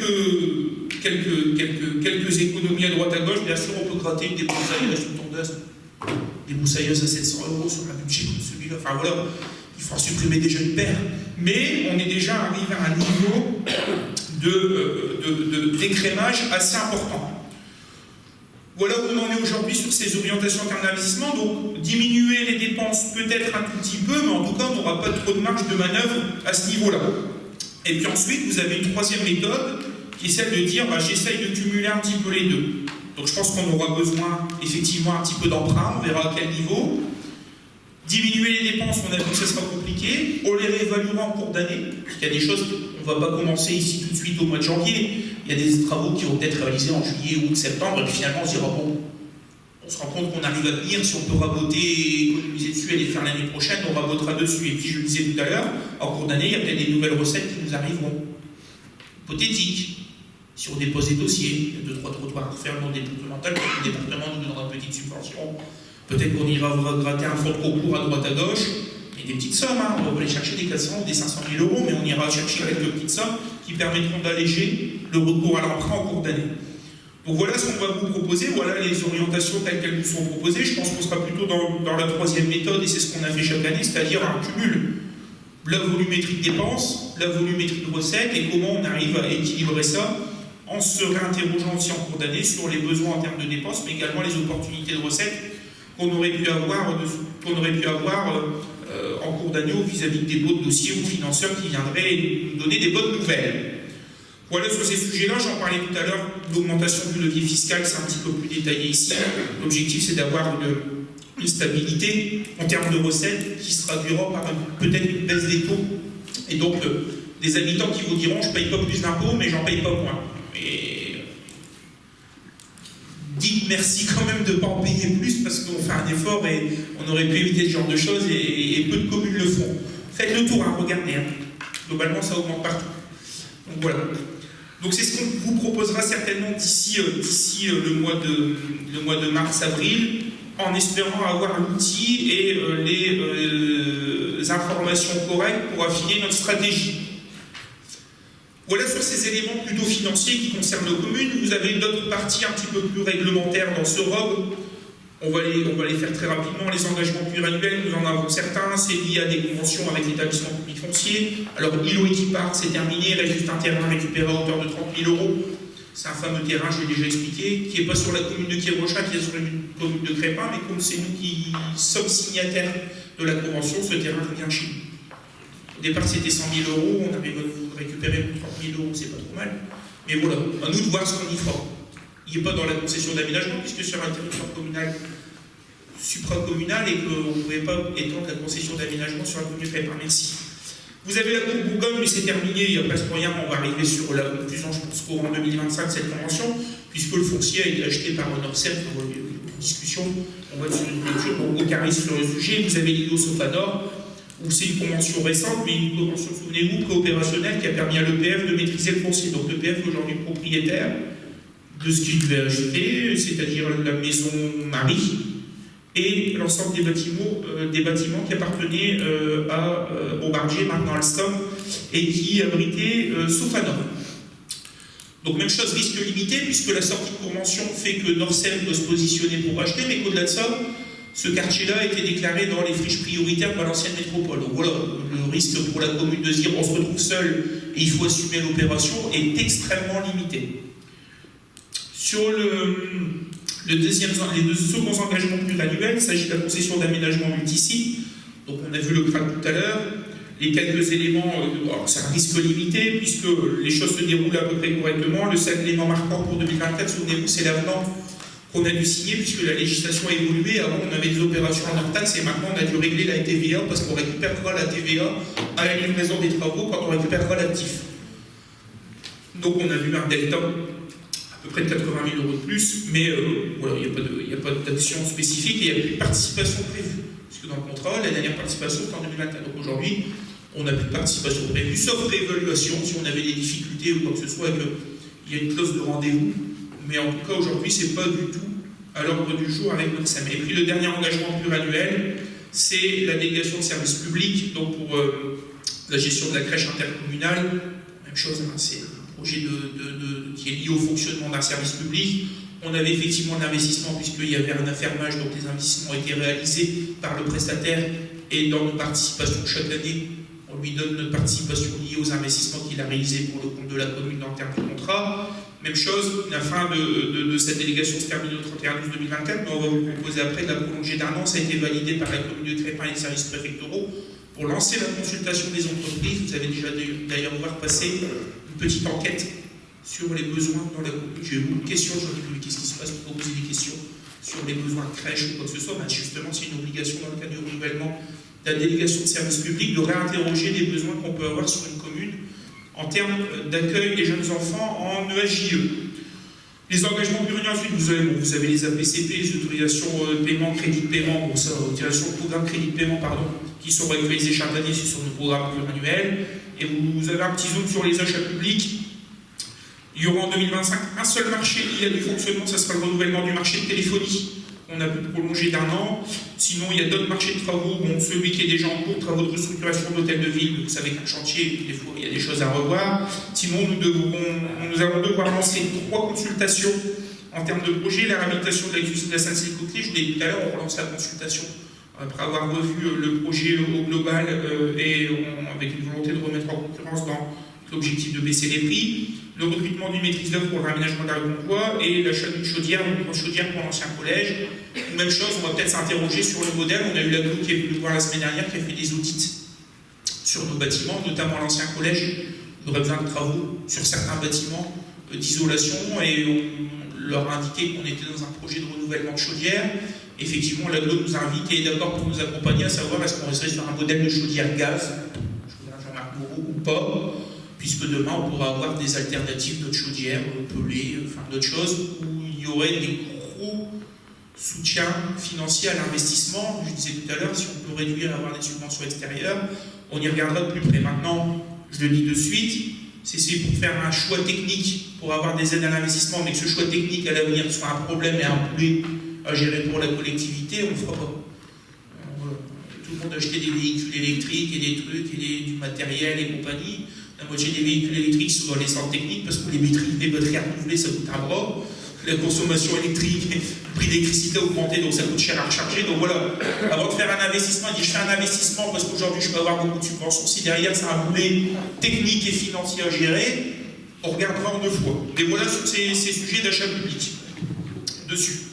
économies à droite à gauche. Bien sûr, on peut gratter une débroussailleuse à 700 € sur un budget comme celui-là. Enfin voilà, il faudra supprimer des jeunes pères. Mais on est déjà arrivé à un niveau d'écrémage assez important. Voilà où on en est aujourd'hui sur ces orientations en termes d'investissement. Donc, diminuer les dépenses peut-être un tout petit peu, mais en tout cas, on n'aura pas trop de marge de manœuvre à ce niveau-là. Et puis ensuite, vous avez une troisième méthode qui est celle de dire j'essaye de cumuler un petit peu les deux. Donc, je pense qu'on aura besoin effectivement un petit peu d'emprunt, on verra à quel niveau. Diminuer les dépenses, on a vu que ce sera compliqué. On les réévaluera en cours d'année. Il y a des choses, on ne va pas commencer ici tout de suite au mois de janvier. Il y a des travaux qui vont être réalisés en juillet, août, septembre, et puis finalement on se dira bon, on se rend compte qu'on arrive à tenir, si on peut raboter et économiser dessus et les faire l'année prochaine, on rabotera dessus. Et puis je le disais tout à l'heure, en cours d'année, il y a peut-être des nouvelles recettes qui nous arriveront. Hypothétiques. Si on dépose des dossiers, il y a 2-3 trottoirs à refaire non départemental, le département nous donnera une petite subvention. Peut-être qu'on ira gratter un fonds de concours à droite à gauche, et des petites sommes, on va aller chercher des 400 ou des 500 000 €, mais on ira chercher quelques petites sommes qui permettront d'alléger le recours à l'emprunt en cours d'année. Donc voilà ce qu'on va vous proposer, voilà les orientations telles qu'elles nous sont proposées. Je pense qu'on sera plutôt dans la troisième méthode, et c'est ce qu'on a fait chaque année, c'est-à-dire un cumul. La volumétrie de dépenses, la volumétrie de recettes, et comment on arrive à équilibrer ça en se réinterrogeant aussi en cours d'année sur les besoins en termes de dépenses, mais également les opportunités de recettes qu'on aurait pu avoir en cours d'année vis-à-vis des d'autres dossiers ou financeurs qui viendraient nous donner des bonnes nouvelles. Voilà, sur ces sujets-là, j'en parlais tout à l'heure, l'augmentation du levier fiscal, c'est un petit peu plus détaillé ici. L'objectif, c'est d'avoir une stabilité en termes de recettes qui se traduira par peut-être une baisse des taux. Et donc, des habitants qui vous diront, je ne paye pas plus d'impôts, mais j'en paye pas moins. Et dites merci quand même de ne pas en payer plus, parce qu'on fait un effort et on aurait pu éviter ce genre de choses, et peu de communes le font. Faites le tour, regardez. Globalement, ça augmente partout. Donc voilà. Donc c'est ce qu'on vous proposera certainement d'ici le mois de mars-avril, en espérant avoir l'outil et les informations correctes pour affiner notre stratégie. Voilà sur ces éléments plutôt financiers qui concernent nos communes. Vous avez d'autres parties un petit peu plus réglementaires dans ce ROB. On va les faire très rapidement. Les engagements pluriannuels, nous en avons certains. C'est lié à des conventions avec l'établissement public foncier. Alors, îlot Equipart, c'est terminé. Il reste juste un terrain récupéré à hauteur de 30 000 €. C'est un fameux terrain, je l'ai déjà expliqué, qui n'est pas sur la commune de Kirochat, qui est sur la commune de Crépin, mais comme c'est nous qui sommes signataires de la convention, ce terrain revient chez nous. Au départ, c'était 100 000 €. On avait récupéré pour 30 000 €, c'est pas trop mal. Mais voilà, à nous de voir ce qu'on y fera. Il n'est pas dans la concession d'aménagement, puisque sur un territoire communal, supracommunal, et qu'on ne pouvait pas étendre la concession d'aménagement sur la commune de Crépin. Merci. Vous avez la Cour Bourgogne, mais c'est terminé, il n'y a presque rien. On va arriver sur la conclusion, je pense, courant 2025 de cette convention, puisque le foncier a été acheté par Norcem pour une discussion. On va être sur une clôture, donc aucun risque sur le sujet. Vous avez l'îlot Sofanor, où c'est une convention récente, mais une convention, souvenez-vous, coopérationnelle qui a permis à l'EPF de maîtriser le foncier. Donc l'EPF est aujourd'hui propriétaire de ce qu'il devait acheter, c'est-à-dire la maison Marie et l'ensemble des bâtiments qui appartenaient au Barger, maintenant Alstom, et qui abritaient Sofanor. Donc même chose, risque limité, puisque la sortie de convention fait que Norcem doit se positionner pour acheter, mais qu'au-delà de ça, ce quartier-là a été déclaré dans les friches prioritaires de l'ancienne métropole. Donc voilà, le risque pour la commune de se dire on se retrouve seul et il faut assumer l'opération est extrêmement limité. Sur les deux seconds engagements pluriannuels, il s'agit de la concession d'aménagement multisite. Donc on a vu le CRAC tout à l'heure. Les quelques éléments, c'est un risque limité puisque les choses se déroulent à peu près correctement. Le seul élément marquant pour 2024, souvenez-vous, c'est l'avenant qu'on a dû signer puisque la législation a évolué. Avant, on avait des opérations en hors-taxe et maintenant, on a dû régler la TVA parce qu'on récupérera la TVA à la livraison des travaux quand on récupérera l'actif. Donc, on a vu un delta à peu près de 80 000 € de plus, mais voilà, il n'y a pas d'action spécifique et il n'y a plus de participation prévue. Parce que dans le contrat, la dernière participation, c'est en 2021. Donc aujourd'hui, on n'a plus de participation prévue, sauf réévaluation, si on avait des difficultés ou quoi que ce soit, et qu'il y a une clause de rendez-vous. Mais en tout cas, aujourd'hui, ce n'est pas du tout à l'ordre du jour avec Norcem. Et puis le dernier engagement pluriannuel, c'est la délégation de services publics, donc pour la gestion de la crèche intercommunale. même chose, hein, c'est un projet qui est lié au fonctionnement d'un service public. On avait effectivement un investissement puisqu'il y avait un affermage, donc les investissements étaient réalisés par le prestataire et dans nos participations chaque année, on lui donne notre participation liée aux investissements qu'il a réalisés pour le compte de la commune dans le terme de contrat. Même chose, la fin de cette délégation se termine au 31/12/2024, mais on va vous proposer après de la prolonger d'un an. Ça a été validé par la commune de Crépin et les services préfectoraux pour lancer la consultation des entreprises. Vous avez déjà d'ailleurs voir passer une petite enquête sur les besoins dans la commune. J'ai eu beaucoup de questions, j'en ai vu, qu'est-ce qui se passe pour poser des questions sur les besoins de crèche ou quoi que ce soit. Ben justement, c'est une obligation dans le cadre du renouvellement de la délégation de services publics de réinterroger les besoins qu'on peut avoir sur une commune en termes d'accueil des jeunes enfants en ESJE. Les engagements pluriannuels, ensuite, vous avez les APCP, les autorisations de paiement, crédit de paiement, bon ça, autorisations de programme crédit de paiement, pardon, qui sont actualisés chaque année sur nos programmes pluriannuels. Et vous avez un petit zoom sur les achats publics. Il y aura en 2025 un seul marché lié à du fonctionnement, ça sera le renouvellement du marché de téléphonie. On a pu prolonger d'un an. Sinon, il y a d'autres marchés de travaux. Bon, celui qui est déjà en cours, travaux de restructuration d'hôtels de ville. Vous savez qu'un chantier, des fois, il y a des choses à revoir. Sinon, nous allons devoir lancer 3 consultations en termes de projet. La réhabilitation de la cuisine de la Sainte-Cécile-Coquelier, je vous l'ai dit tout à l'heure, on relance la consultation après avoir revu le projet au global et avec une volonté de remettre en concurrence dans l'objectif de baisser les prix. Le recrutement d'une maîtrise d'œuvre pour le réaménagement de la rue Comtois et l'achat d'une chaudière, une grande chaudière pour l'ancien collège. Même chose, on va peut-être s'interroger sur le modèle. On a eu la CLO qui est venue nous voir la semaine dernière, qui a fait des audits sur nos bâtiments, notamment l'ancien collège. On aurait besoin de travaux sur certains bâtiments d'isolation et on leur a indiqué qu'on était dans un projet de renouvellement de chaudière. Effectivement, la CLO nous invite et est d'accord pour nous accompagner à savoir est-ce qu'on resterait sur un modèle de chaudière gaz, Jean-Marc Moreau, ou pas, puisque demain on pourra avoir des alternatives d'autres chaudières, pelées, enfin d'autres choses, où il y aurait des gros soutiens financiers à l'investissement. Je disais tout à l'heure, si on peut réduire et avoir des subventions extérieures, on y regardera de plus près. Maintenant, je le dis de suite, c'est pour faire un choix technique pour avoir des aides à l'investissement, mais que ce choix technique à l'avenir soit un problème et un poulet à gérer pour la collectivité, on ne le fera pas. Tout le monde acheter des véhicules électriques et des trucs, et du matériel et compagnie. La moitié des véhicules électriques sont dans les centres techniques parce que les batteries renouvelées, ça coûte un bras. La consommation électrique, le prix d'électricité a augmenté, donc ça coûte cher à recharger. Donc voilà, avant de faire un investissement, il dit je fais un investissement parce qu'aujourd'hui je peux avoir beaucoup de subventions. Si derrière c'est un boulet technique et financier à gérer, on regardera en 2 fois. Mais voilà sur ces sujets d'achat public. Dessus.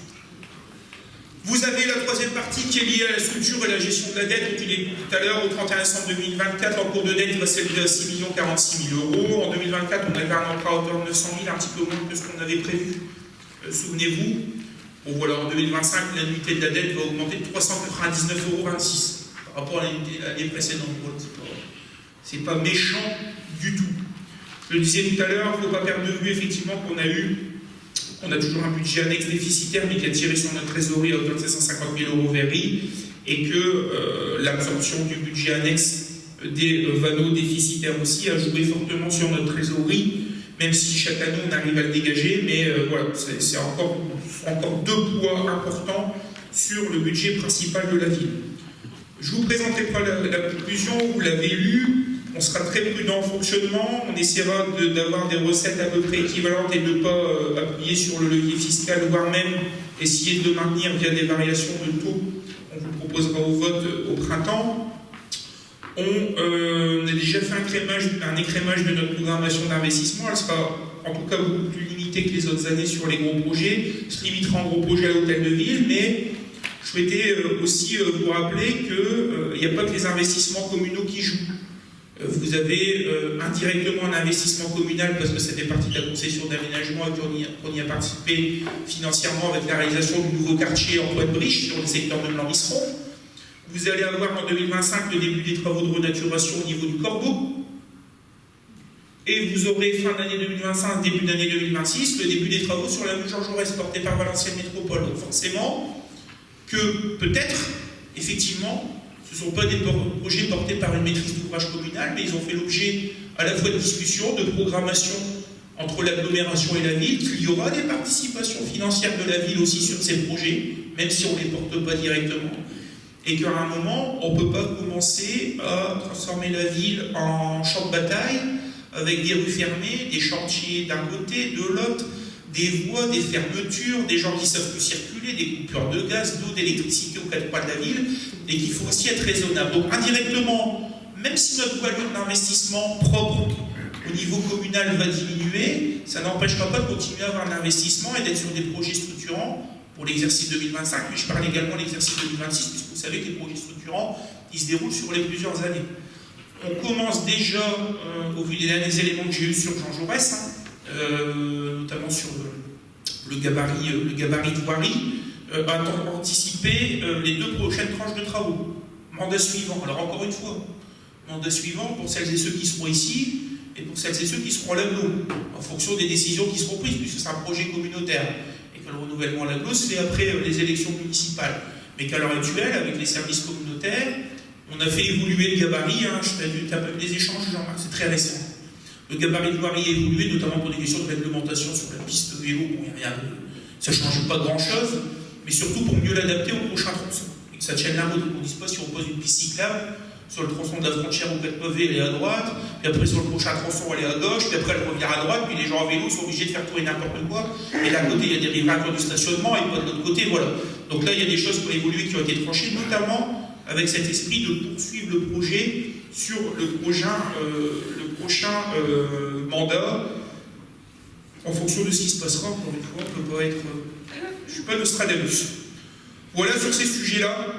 Vous avez la 3e partie qui est liée à la structure et la gestion de la dette. Donc il est tout à l'heure, au 31 décembre 2024, l'encours de dette va s'élever à 6 046 000 euros. En 2024, on avait un emprunt à hauteur de 900 000, un petit peu moins que ce qu'on avait prévu. Souvenez-vous. Bon voilà, en 2025, l'annuité de la dette va augmenter de 399,26 € par rapport à l'année précédente. Voilà, c'est pas méchant du tout. Je le disais tout à l'heure, il ne faut pas perdre de vue effectivement qu'on a toujours un budget annexe déficitaire, mais qui a tiré sur notre trésorerie à hauteur de 750 000 € vers RI, et que l'absorption du budget annexe des vanneaux déficitaires aussi a joué fortement sur notre trésorerie, même si chaque année on arrive à le dégager, mais voilà, c'est encore 2 poids importants sur le budget principal de la ville. Je vous présenterai pas la conclusion, vous l'avez lu. On sera très prudent en fonctionnement, on essaiera d'avoir des recettes à peu près équivalentes et de ne pas appuyer sur le levier fiscal, voire même essayer de maintenir via des variations de taux. On vous proposera au vote au printemps. On a déjà fait un écrémage de notre programmation d'investissement. Elle sera en tout cas beaucoup plus limitée que les autres années sur les gros projets. Elle se limitera en gros projets à l'hôtel de ville, mais je souhaitais aussi vous rappeler qu'il n'y a pas que les investissements communaux qui jouent. Vous avez indirectement un investissement communal parce que ça fait partie de la concession d'aménagement et qu'on y a participé financièrement avec la réalisation du nouveau quartier Antoine-Briche sur le secteur de Blanc-Misseron. Vous allez avoir en 2025 le début des travaux de renaturation au niveau du Corbeau. Et vous aurez fin d'année 2025, début d'année 2026, le début des travaux sur la rue Georges Jaurès porté par Valenciennes Métropole. Donc forcément que peut-être, effectivement, ce ne sont pas des projets portés par une maîtrise d'ouvrage communale, mais ils ont fait l'objet à la fois de discussions, de programmation entre l'agglomération et la ville, qu'il y aura des participations financières de la ville aussi sur ces projets, même si on ne les porte pas directement, et qu'à un moment, on ne peut pas commencer à transformer la ville en champ de bataille avec des rues fermées, des chantiers d'un côté, de l'autre, des voies, des fermetures, des gens qui ne savent plus circuler, des coupures de gaz, d'eau, d'électricité aux quatre coins de la ville, et qu'il faut aussi être raisonnable. Donc indirectement, même si notre voilure d'investissement propre au niveau communal va diminuer, ça n'empêchera pas de continuer à avoir de l'investissement et d'être sur des projets structurants pour l'exercice 2025, mais je parle également de l'exercice 2026, puisque vous savez que les projets structurants, ils se déroulent sur les plusieurs années. On commence déjà, au vu des derniers éléments que j'ai eus sur Jean Jaurès, notamment sur le gabarit de voirie, à anticiper les 2 prochaines tranches de travaux. Mandat suivant, alors encore une fois, mandat suivant pour celles et ceux qui seront ici, et pour celles et ceux qui seront à l'aglo, en fonction des décisions qui seront prises, puisque c'est un projet communautaire, et que le renouvellement à l'aglo se fait après les élections municipales. Mais qu'à l'heure actuelle, avec les services communautaires, on a fait évoluer le gabarit, tu as eu des échanges, Jean-Marc, c'est très récent. Le gabarit de voirie a évolué, notamment pour des questions de réglementation sur la piste vélo, ça ne change pas grand-chose, mais surtout pour mieux l'adapter au prochain tronçon, et que ça tienne la route, qu'on ne dise pas si on pose une piste cyclable, sur le tronçon de la frontière au 4 pavés, elle est à droite, puis après sur le prochain tronçon, elle est à gauche, puis après elle revient à droite, puis les gens à vélo sont obligés de faire tourner n'importe quoi, et d'un côté il y a des riverains qui ont du stationnement, et pas de l'autre côté, voilà. Donc là il y a des choses qui ont évolué, qui ont été tranchées, notamment avec cet esprit de poursuivre le projet sur le prochain mandat, en fonction de ce qui se passera. Encore une fois, on ne peut pas être... je ne suis pas Nostradamus. Voilà, sur ces sujets-là,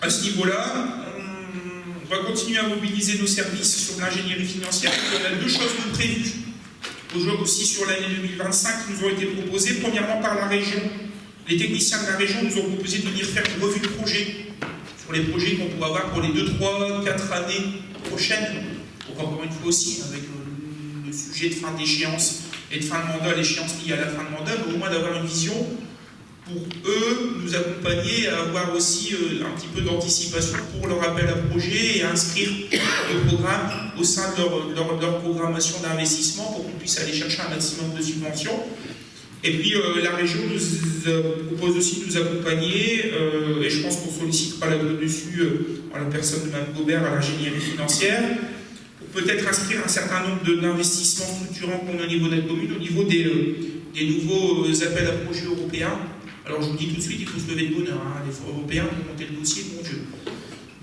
à ce niveau-là, on va continuer à mobiliser nos services sur l'ingénierie financière. On a 2 choses de prévues. Aujourd'hui aussi sur l'année 2025 qui nous ont été proposées. Premièrement par la région. Les techniciens de la région nous ont proposé de venir faire une revue de projet sur les projets qu'on pourra avoir pour les 2, 3, 4 années prochaines. Donc encore une fois aussi, avec le sujet de fin d'échéance et de fin de mandat, l'échéance liée à la fin de mandat, mais au moins d'avoir une vision pour eux, nous accompagner à avoir aussi un petit peu d'anticipation pour leur appel à projet et à inscrire le programme au sein de leur programmation d'investissement pour qu'on puisse aller chercher un maximum de subventions. Et puis la région nous propose aussi de nous accompagner, et je pense qu'on sollicitera là-dessus en la personne de Mme Gobert à l'ingénierie financière, pour peut-être inscrire un certain nombre d'investissements structurants qu'on a au niveau de la commune, au niveau des nouveaux appels à projets européens. Alors je vous dis tout de suite, il faut se lever de bonheur, les fonds européens pour monter le dossier, mon Dieu.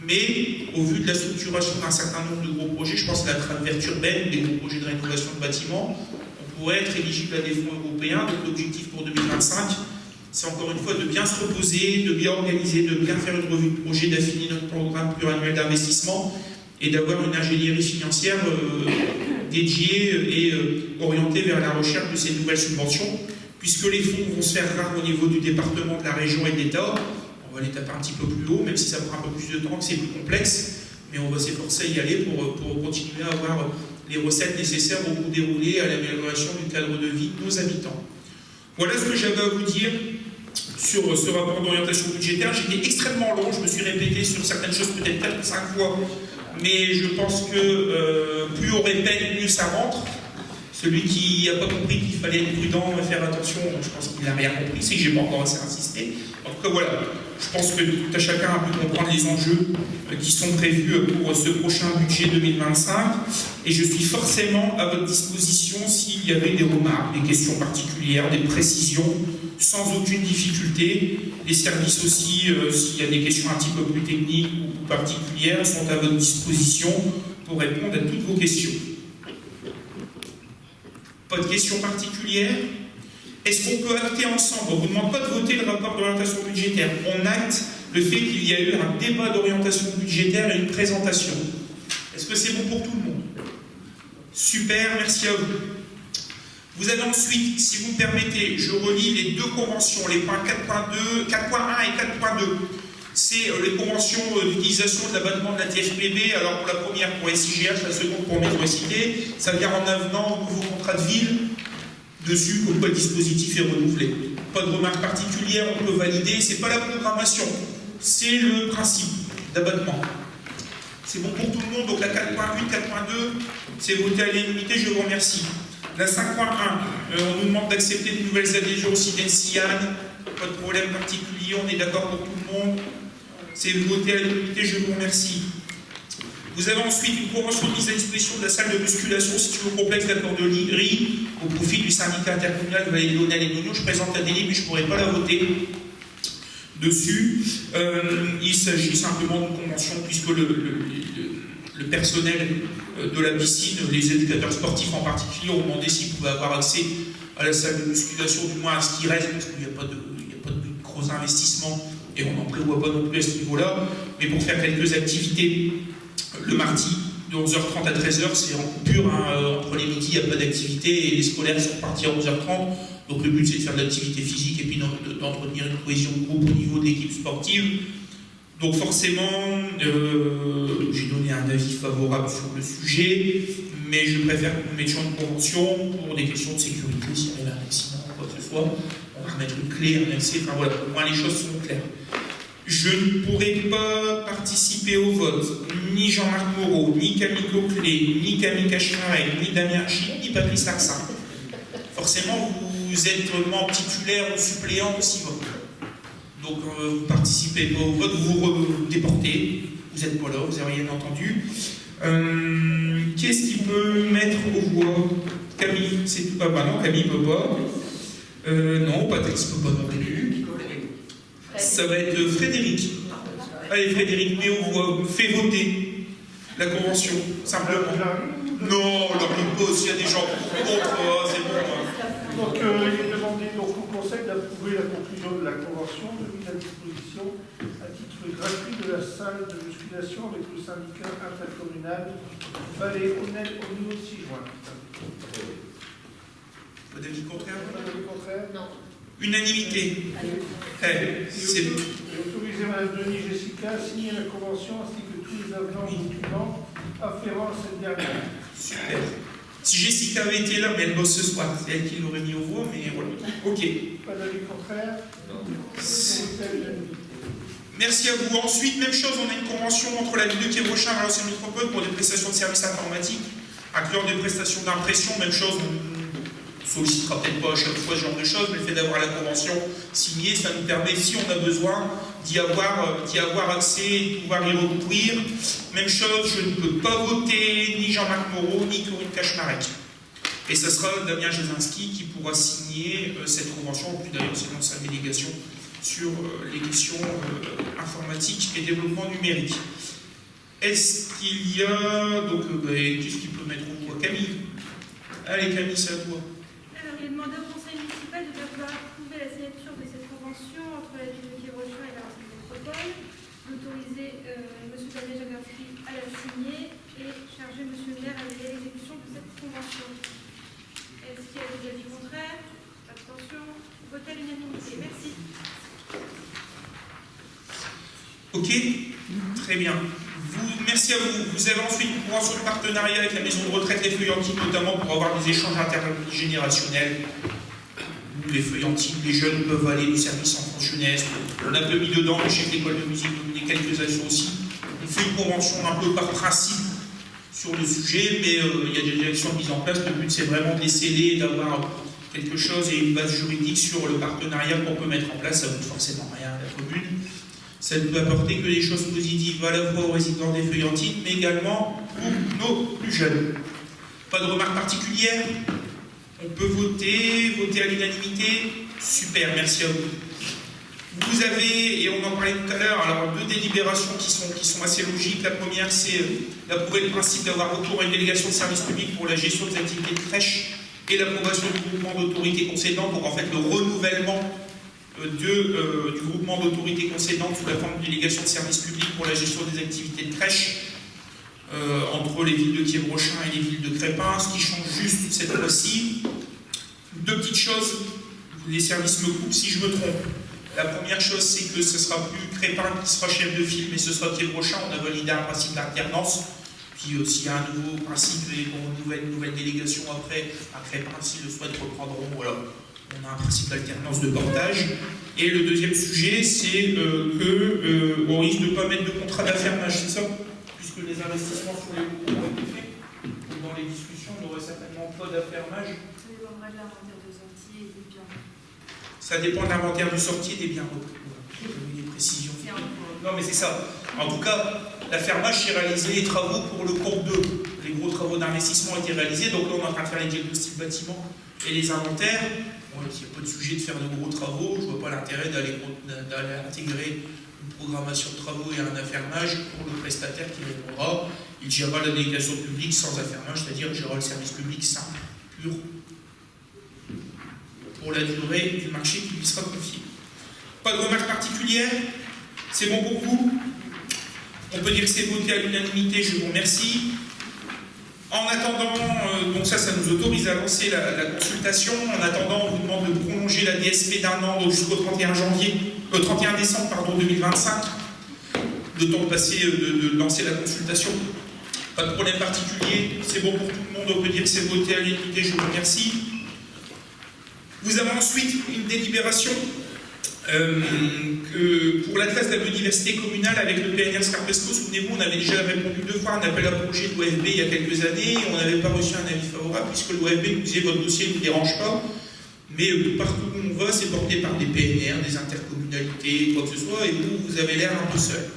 Mais au vu de la structuration d'un certain nombre de gros projets, je pense à la trame verte urbaine, des gros projets de rénovation de bâtiments, on pourrait être éligible à des fonds européens. Donc l'objectif pour 2025, c'est encore une fois de bien se reposer, de bien organiser, de bien faire une revue de projet, d'affiner notre programme pluriannuel d'investissement et d'avoir une ingénierie financière dédiée et orientée vers la recherche de ces nouvelles subventions. Puisque les fonds vont se faire rares au niveau du département, de la région et de l'État, on va les taper un petit peu plus haut, même si ça prend un peu plus de temps, que c'est plus complexe, mais on va s'efforcer à y aller pour continuer à avoir les recettes nécessaires au coût déroulé à l'amélioration du cadre de vie de nos habitants. Voilà ce que j'avais à vous dire sur ce rapport d'orientation budgétaire. J'étais extrêmement long, je me suis répété sur certaines choses peut-être 4 ou 5 fois, mais je pense que plus on répète, mieux ça rentre. Celui qui n'a pas compris qu'il fallait être prudent et faire attention, je pense qu'il n'a rien compris, c'est que je n'ai pas encore assez insisté. En tout cas, voilà, je pense que tout à chacun a pu comprendre les enjeux qui sont prévus pour ce prochain budget 2025. Et je suis forcément à votre disposition s'il y avait des remarques, des questions particulières, des précisions, sans aucune difficulté. Les services aussi, s'il y a des questions un petit peu plus techniques ou particulières, sont à votre disposition pour répondre à toutes vos questions. Pas de questions particulières? Est-ce qu'on peut acter ensemble? On ne vous demande pas de voter le rapport d'orientation budgétaire. On acte le fait qu'il y a eu un débat d'orientation budgétaire et une présentation. Est-ce que c'est bon pour tout le monde? Super, merci à vous. Vous avez ensuite, si vous me permettez, je relis les 2 conventions, les points 4.2, 4.1 et 4.2. C'est les conventions d'utilisation de l'abattement de la TFPB. Alors pour la première pour SIGH, la seconde pour Métrocité, ça vient en avenant au nouveau contrat de ville, dessus comme quoi le dispositif est renouvelé. Pas de remarques particulières, on peut valider, c'est pas la programmation, c'est le principe d'abattement. C'est bon pour tout le monde, donc la 4.1, 4.2, c'est voté à l'unanimité, je vous remercie. La 5.1, on nous demande d'accepter de nouvelles adhésions aussi d'Encian, pas de problème particulier, on est d'accord pour tout le monde. C'est voté à l'unanimité, je vous remercie. Vous avez ensuite une convention de mise à disposition de la salle de musculation située au complexe d'accord de Livry au profit du syndicat intercommunal de Vallée-de-Launel et d'Oignon. Je présente la délai, mais je ne pourrai pas la voter dessus. Il s'agit simplement d'une convention puisque le personnel de la piscine, les éducateurs sportifs en particulier, ont demandé s'ils pouvaient avoir accès à la salle de musculation, du moins à ce qui reste, parce qu'il n'y a pas de gros investissements et on n'en prévoit pas non plus à ce niveau-là, mais pour faire quelques activités le mardi de 11h30 à 13h, c'est en coupure, hein, entre les midis, il n'y a pas d'activité et les scolaires sont partis à 11h30, donc le but c'est de faire de l'activité physique et puis d'entretenir une cohésion de groupe au niveau de l'équipe sportive. Donc forcément, j'ai donné un avis favorable sur le sujet, mais je préfère que nous mettions une convention pour des questions de sécurité, s'il y a un accident ou quoi que ce soit, on va remettre une clé, un accès, enfin voilà, au moins les choses sont claires. Je ne pourrai pas participer au vote, ni Jean-Marc Moreau, ni Camille Coquelet, ni Camille Cachmarek, ni Damien Archie, ni Patrice Larsin. Forcément, vous êtes membre titulaire ou suppléant de 6 votes. Donc vous ne participez pas au vote, vous vous déportez, vous n'êtes pas là, vous n'avez rien entendu. Qu'est-ce qui peut mettre aux voix? Camille, c'est tout. Ah bah non, Camille ne peut pas. Non, Patrice ne peut pas non plus. Ça va être Frédéric. Allez, Frédéric, mets aux voix, fais voter la convention, simplement. Non, on leur dit pas s'il y a des gens contre, c'est bon. Donc, il est demandé donc, au Conseil d'approuver la conclusion de la convention de mise à disposition à titre gratuit de la salle de musculation avec le syndicat intercommunal Vallée-Launel-Oignon 6 juin. Pas d'avis contraire? Pas d'avis contraire? Non. Unanimité. C'est autorisé Mme Denis Jessica à signer la convention ainsi que tous les avenants documents afférents à cette dernière. Super. Si Jessica avait été là, mais elle bosse ce soir, c'est elle qui l'aurait mis aux voix, mais voilà. Ok. Pas d'avis contraire? Non. Merci à vous. Ensuite, même chose, on a une convention entre la ville de Quiévrochin et l'ancienne métropole pour des prestations de services informatiques, incluant des prestations d'impression, même chose, on ne sollicitera peut-être pas à chaque fois ce genre de choses, mais le fait d'avoir la convention signée, ça nous permet, si on a besoin, d'y avoir accès et de pouvoir y recourir. Même chose, je ne peux pas voter ni Jean-Marc Moreau, ni Corinne Cachmarek. Et ce sera Damien Jasinski qui pourra signer cette convention, puis d'ailleurs c'est dans sa délégation sur les questions informatiques et développement numérique. Est-ce qu'il y a... Donc, qu'est-ce qu'il peut mettre au voix? Camille. Allez Camille, c'est à toi. Alors, il est demandé au Conseil municipal de devoir approuver la signature de cette convention entre la ville de Quiévrochin et l'ancienne métropole, d'autoriser M. Damien Jasinski à la signer et charger M. le maire à l'exécution de cette convention. Est-ce qu'il y a des avis contraires? Abstention? Vote à l'unanimité. Merci. Ok, très bien. Merci à vous. Vous avez ensuite une convention de partenariat avec la maison de retraite Les Feuillantines, notamment pour avoir des échanges intergénérationnels. Où les feuillantines, les jeunes peuvent aller du service enfant jeunesse. On a un peu mis dedans, le chef d'école de musique a mené quelques actions aussi. On fait une convention un peu par principe sur le sujet, mais il y a des actions mises en place. Le but, c'est vraiment de les sceller, d'avoir quelque chose et une base juridique sur le partenariat qu'on peut mettre en place. Ça ne coûte forcément rien à la commune. Ça ne peut apporter que des choses positives à la fois aux résidents des Feuillantines, mais également pour nos plus jeunes. Pas de remarques particulières? On peut voter à l'unanimité? Super, merci à vous. Vous avez, et on en parlait tout à l'heure, alors deux délibérations qui sont assez logiques. La première, c'est d'approuver le principe d'avoir recours à une délégation de service public pour la gestion des activités de crèche et l'approbation du groupement d'autorités concédantes, donc en fait le renouvellement du groupement d'autorités concédantes sous la forme de délégation de service public pour la gestion des activités de crèche entre les villes de Quiévrochin et les villes de Crespin. Ce qui change juste cette fois-ci, deux petites choses, les services me coupent si je me trompe. La première chose, c'est que ce ne sera plus Crespin qui sera chef de file, mais ce sera Quiévrochin. On a validé un principe d'alternance. Puis s'il y a un nouveau principe et une nouvelle délégation après, à Crespin, s'ils le souhaitent, reprendront. Voilà. On a un principe d'alternance de portage. Et le deuxième sujet, c'est qu'on risque de ne pas mettre de contrat d'affermage, c'est ça? Puisque les investissements sur les locaux ont été faits. Et dans les discussions, on n'aurait certainement pas d'affermage. Ça dépendra de l'inventaire de sortie et des biens. Ça dépend de l'inventaire de sortie et des biens repris. Des précisions. Non, mais c'est ça. En tout cas, l'affermage s'est réalisé, les travaux pour le compte de. Les gros travaux d'investissement ont été réalisés, donc là on est en train de faire les diagnostics bâtiments et les inventaires. Bon, il n'y a pas de sujet de faire de gros travaux, je ne vois pas l'intérêt d'aller intégrer une programmation de travaux et un affermage pour le prestataire qui répondra. Il gérera la délégation publique sans affermage, c'est-à-dire il gérera le service public simple, pur, pour la durée du marché qui lui sera confié. Pas de remarques particulières? C'est bon pour vous? On peut dire que c'est voté à l'unanimité, je vous remercie. En attendant, donc ça nous autorise à lancer la consultation. En attendant, on vous demande de prolonger la DSP d'un an jusqu'au 31 décembre 2025. Le temps de passer, de lancer la consultation. Pas de problème particulier, c'est bon pour tout le monde, on peut dire que c'est voté à l'unanimité, je vous remercie. Vous avez ensuite une délibération pour la classe de la biodiversité communale avec le PNR Scarpesco. Souvenez-vous, on avait déjà répondu 2 fois à un appel à projet de l'OFB il y a quelques années. On n'avait pas reçu un avis favorable puisque l'OFB nous disait votre dossier ne nous dérange pas. Mais partout où on va, c'est porté par des PNR, des intercommunalités, quoi que ce soit, et vous avez l'air un peu seul.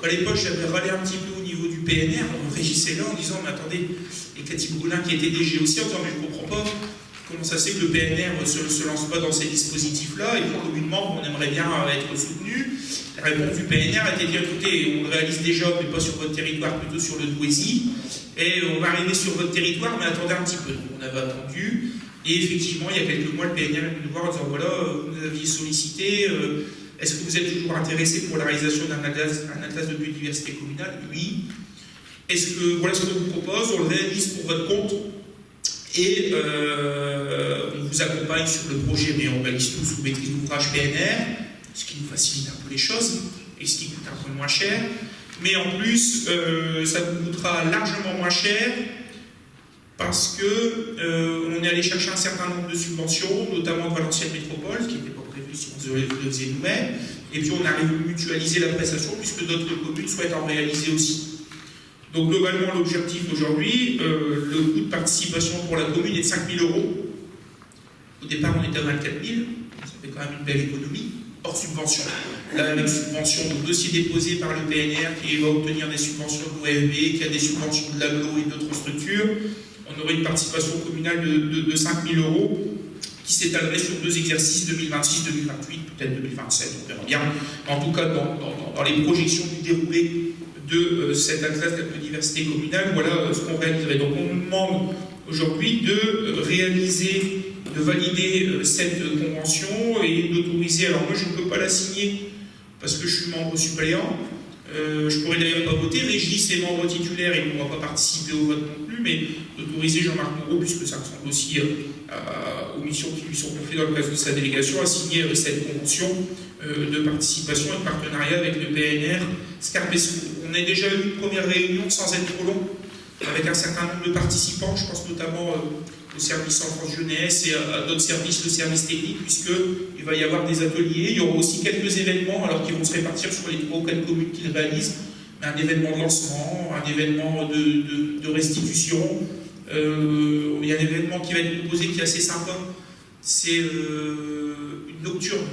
À l'époque, j'avais râlé un petit peu au niveau du PNR, on régissait là en disant, mais attendez, et Cathy Brulin qui était DG aussi, en disant, mais je ne comprends pas. Comment ça se fait que le PNR ne se lance pas dans ces dispositifs-là et que communément, on aimerait bien être soutenu? La réponse du PNR a été de dire, écoutez, on le réalise déjà, mais pas sur votre territoire, plutôt sur le Douaisis. Et on va arriver sur votre territoire, mais attendez un petit peu. Donc, on avait attendu. Et effectivement, il y a quelques mois, le PNR est venu nous voir en disant, voilà, vous nous aviez sollicité, est-ce que vous êtes toujours intéressé pour la réalisation d'un atlas de biodiversité communale? Oui. Est-ce que, voilà ce qu'on vous propose, on le réalise pour votre compte. Et on vous accompagne sur le projet, mais on réalise tout sous maîtrise d'ouvrage PNR, ce qui nous facilite un peu les choses, et ce qui coûte un peu moins cher. Mais en plus, ça vous coûtera largement moins cher, parce qu'on est allé chercher un certain nombre de subventions, notamment de Valenciennes Métropole, ce qui n'était pas prévu si on le faisait nous-mêmes, et puis on arrive à mutualiser la prestation, puisque d'autres communes souhaitent en réaliser aussi. Donc globalement, l'objectif aujourd'hui, le coût de participation pour la commune est de 5 000 €. Au départ, on était à 24 000, ça fait quand même une belle économie, hors subvention. Là, avec subvention, le dossier déposé par le PNR qui va obtenir des subventions de l'OFB, qui a des subventions de l'AGLO et d'autres structures, on aurait une participation communale de 5 000 € qui s'étalerait sur 2 exercices, 2026, 2028, peut-être 2027, on verra bien. En tout cas, dans les projections du déroulé de cet atlas de la biodiversité communale, voilà ce qu'on réaliserait. Donc on nous demande aujourd'hui de réaliser, de valider cette convention et d'autoriser, alors moi je ne peux pas la signer parce que je suis membre suppléant, je pourrais d'ailleurs pas voter, Régis est membre titulaire et il ne pourra pas participer au vote non plus, mais d'autoriser Jean-Marc Moreau, puisque ça ressemble aussi aux missions qui lui sont confiées dans le cadre de sa délégation, à signer cette convention de participation et de partenariat avec le PNR Scarpesco. On a déjà eu une première réunion sans être trop long, avec un certain nombre de participants, je pense notamment au service enfance jeunesse et à d'autres services, le service technique, puisqu'il va y avoir des ateliers. Il y aura aussi quelques événements, alors qui vont se répartir sur les 3 ou 4 communes qui le réalisent. Un événement de lancement, un événement de restitution. Il y a un événement qui va être proposé qui est assez sympa. C'est une nocturne.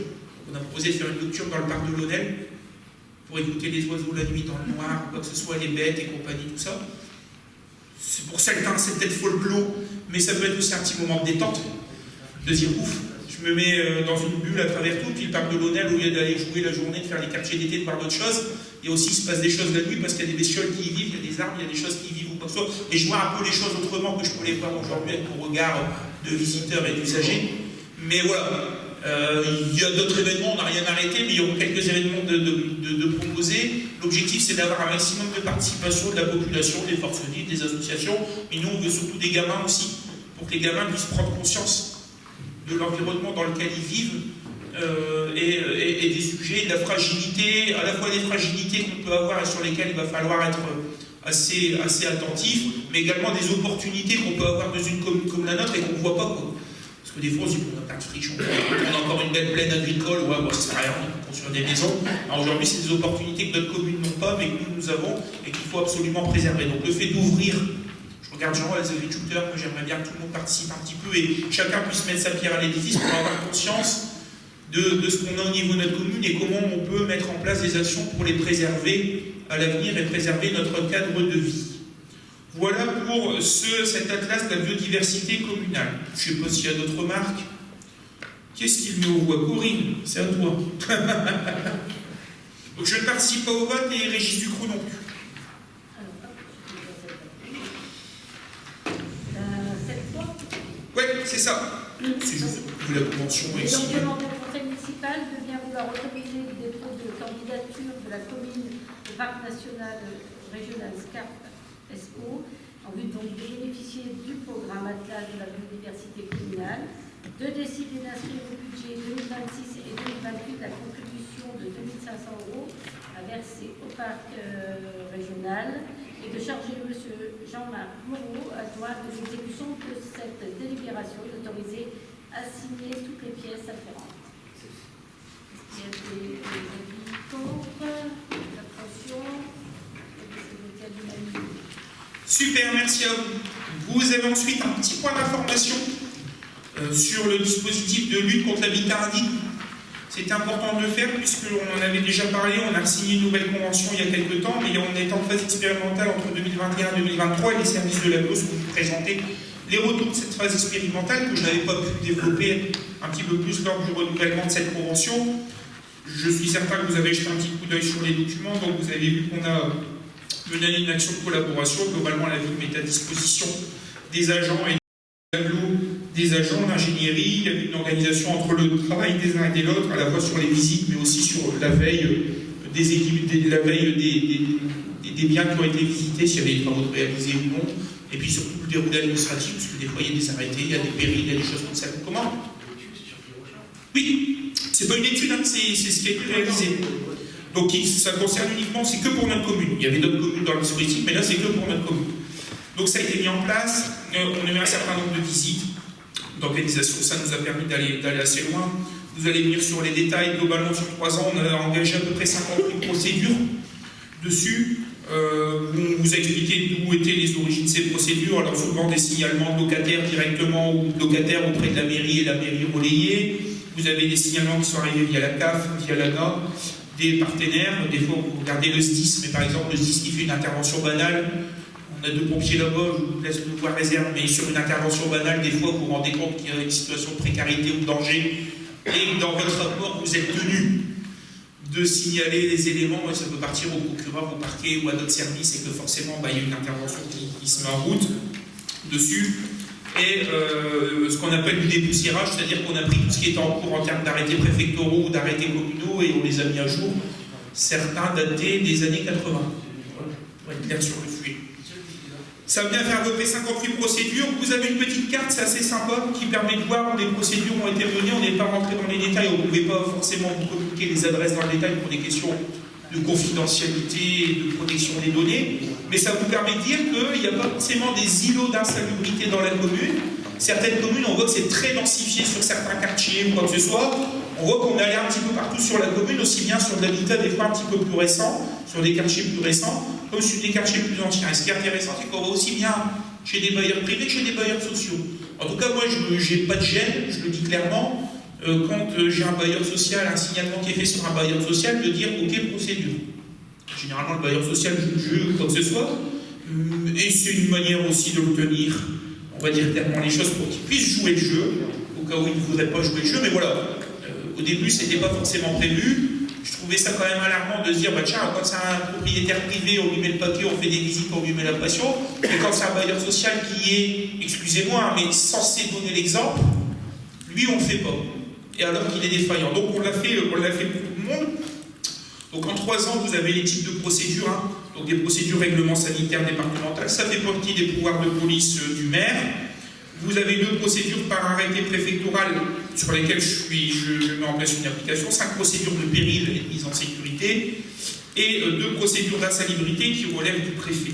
On a proposé de faire une nocturne dans le parc de l'Aunel pour écouter les oiseaux la nuit dans le noir, quoi que ce soit, les bêtes et compagnie, tout ça. C'est pour certains, c'est peut-être folklore, mais ça peut être aussi un petit moment de détente, de dire ouf, je me mets dans une bulle à travers tout, puis le parc de l'Aunel, au lieu d'aller jouer la journée, de faire les quartiers d'été, de voir d'autres choses, et aussi il se passe des choses la nuit parce qu'il y a des bestioles qui y vivent, il y a des arbres, il y a des choses qui y vivent ou quoi que ce soit, et je vois un peu les choses autrement que je peux les voir aujourd'hui avec mon regard de visiteur et d'usager. Mais voilà. Il y a d'autres événements, on n'a rien arrêté, mais il y aura quelques événements de proposer. L'objectif, c'est d'avoir un maximum de participation de la population, des forces vives, des associations. Mais nous, on veut surtout des gamins aussi, pour que les gamins puissent prendre conscience de l'environnement dans lequel ils vivent et des sujets, de la fragilité, à la fois des fragilités qu'on peut avoir et sur lesquelles il va falloir être assez attentif, mais également des opportunités qu'on peut avoir dans une commune comme la nôtre et qu'on ne voit pas, quoi. Parce que des fois, on se dit qu'on a plein de friches, on a encore une belle plaine agricole, ouais, bon, ça sert à rien, on peut construire des maisons. Alors aujourd'hui, c'est des opportunités que d'autres communes n'ont pas, mais que nous avons et qu'il faut absolument préserver. Donc le fait d'ouvrir, je regarde Jean, les agriculteurs, moi j'aimerais bien que tout le monde participe un petit peu et chacun puisse mettre sa pierre à l'édifice pour avoir conscience de ce qu'on a au niveau de notre commune et comment on peut mettre en place des actions pour les préserver à l'avenir et préserver notre cadre de vie. Voilà pour cet atlas de la biodiversité communale. Je ne sais pas s'il y a d'autres remarques. Qu'est-ce qu'il met aux voix? Corinne, c'est à toi. Donc je ne participe pas au vote et Régis Ducrot non plus. Oui, c'est ça. C'est juste que la convention est ici. Donc, demande au conseil municipal de bien vouloir autoriser le dépôt de candidature de la commune au parc national régional SCARP ESCO en vue donc de bénéficier du programme Atlas de la biodiversité communale, de décider d'inscrire au budget 2026 et 2028 la contribution de 2 500 € à verser au parc régional et de charger M. Jean-Marc Moreau à droit de l'exécution de cette délibération, d'autoriser à signer toutes les pièces afférentes. Il y a des avis contre, l'abstention, super, merci à vous. Vous avez ensuite un petit point d'information sur le dispositif de lutte contre l'habitat indigne. C'était important de le faire puisqu'on en avait déjà parlé, on a signé une nouvelle convention il y a quelques temps, mais on est en phase expérimentale entre 2021 et 2023 et les services de la BOS vont vous présenter les retours de cette phase expérimentale que je n'avais pas pu développer un petit peu plus lors du renouvellement de cette convention. Je suis certain que vous avez jeté un petit coup d'œil sur les documents, donc vous avez vu qu'on a mené une action de collaboration. Globalement, la ville met à disposition des agents et des agents d'ingénierie. Il y a une organisation entre le travail des uns et des autres, à la fois sur les visites, mais aussi sur la veille des équipes, la veille des biens qui ont été visités, s'il y avait des travaux réalisés ou non, et puis surtout le déroulé administratif, parce que des fois il y a des arrêtés, il y a des périls, il y a des choses comme ça. Comment? Oui, c'est pas une étude, hein, c'est ce qui a été réalisé. Donc ça concerne uniquement, c'est que pour notre commune. Il y avait d'autres communes dans le dispositif, mais là c'est que pour notre commune. Donc ça a été mis en place, on a eu un certain nombre de visites, d'organisation, ça nous a permis d'aller assez loin. Vous allez venir sur les détails, globalement sur 3 ans, on a engagé à peu près 58 procédures dessus. On vous a expliqué d'où étaient les origines de ces procédures, alors souvent des signalements de locataires directement ou de locataires auprès de la mairie et la mairie relayée. Vous avez des signalements qui sont arrivés via la CAF, via l'ANA, des partenaires. Des fois, vous regardez le SDIS, mais par exemple, le SDIS qui fait une intervention banale. On a 2 pompiers là-bas, je vous laisse le voir réserve, mais sur une intervention banale, des fois, vous vous rendez compte qu'il y a une situation de précarité ou de danger, et dans votre rapport, vous êtes tenu de signaler les éléments, et ça peut partir au procureur, au parquet ou à d'autres services, et que forcément, il y a une intervention qui se met en route dessus. Et ce qu'on appelle du dépoussiérage, c'est-à-dire qu'on a pris tout ce qui était en cours en termes d'arrêtés préfectoraux ou d'arrêtés communaux, et on les a mis à jour. Certains datés des années 80. Pour être clair sur le sujet. Ça vient faire à peu près 58 procédures. Vous avez une petite carte, c'est assez sympa, qui permet de voir où les procédures ont été menées. On n'est pas rentré dans les détails, on ne pouvait pas forcément vous communiquer les adresses dans le détail pour des questions de confidentialité et de protection des données. Mais ça vous permet de dire qu'il n'y a pas forcément des îlots d'insalubrité dans la commune. Certaines communes, on voit que c'est très densifié sur certains quartiers ou quoi que ce soit. On voit qu'on allait un petit peu partout sur la commune, aussi bien sur de l'habitat des fois un petit peu plus récent, sur des quartiers plus récents, comme sur des quartiers plus anciens. Et ce qui est intéressant, c'est qu'on voit aussi bien chez des bailleurs privés que chez des bailleurs sociaux. En tout cas, moi, je n'ai pas de gêne, je le dis clairement, quand j'ai un bailleur social, un signalement qui est fait sur un bailleur social, de dire OK, procédure. Généralement, le bailleur social joue le jeu ou quoi que ce soit, et c'est une manière aussi de l'obtenir, on va dire clairement les choses, pour qu'il puisse jouer le jeu, au cas où il ne voudrait pas jouer le jeu, mais voilà. Au début, ce n'était pas forcément prévu. Je trouvais ça quand même alarmant de se dire, tiens, quand c'est un propriétaire privé, on lui met le papier, on fait des visites, on lui met la pression. Et quand c'est un bailleur social qui est, excusez-moi, mais censé donner l'exemple, lui, on ne le fait pas. Et alors qu'il est défaillant. Donc on l'a fait pour tout le monde. Donc en 3 ans, vous avez les types de procédures. Hein. Donc des procédures règlements sanitaires départementales. Ça fait partie des pouvoirs de police du maire. Vous avez 2 procédures par arrêté préfectoral sur lesquelles je mets en place une application, 5 procédures de péril et de mise en sécurité, et 2 procédures d'insalubrité qui relèvent du préfet.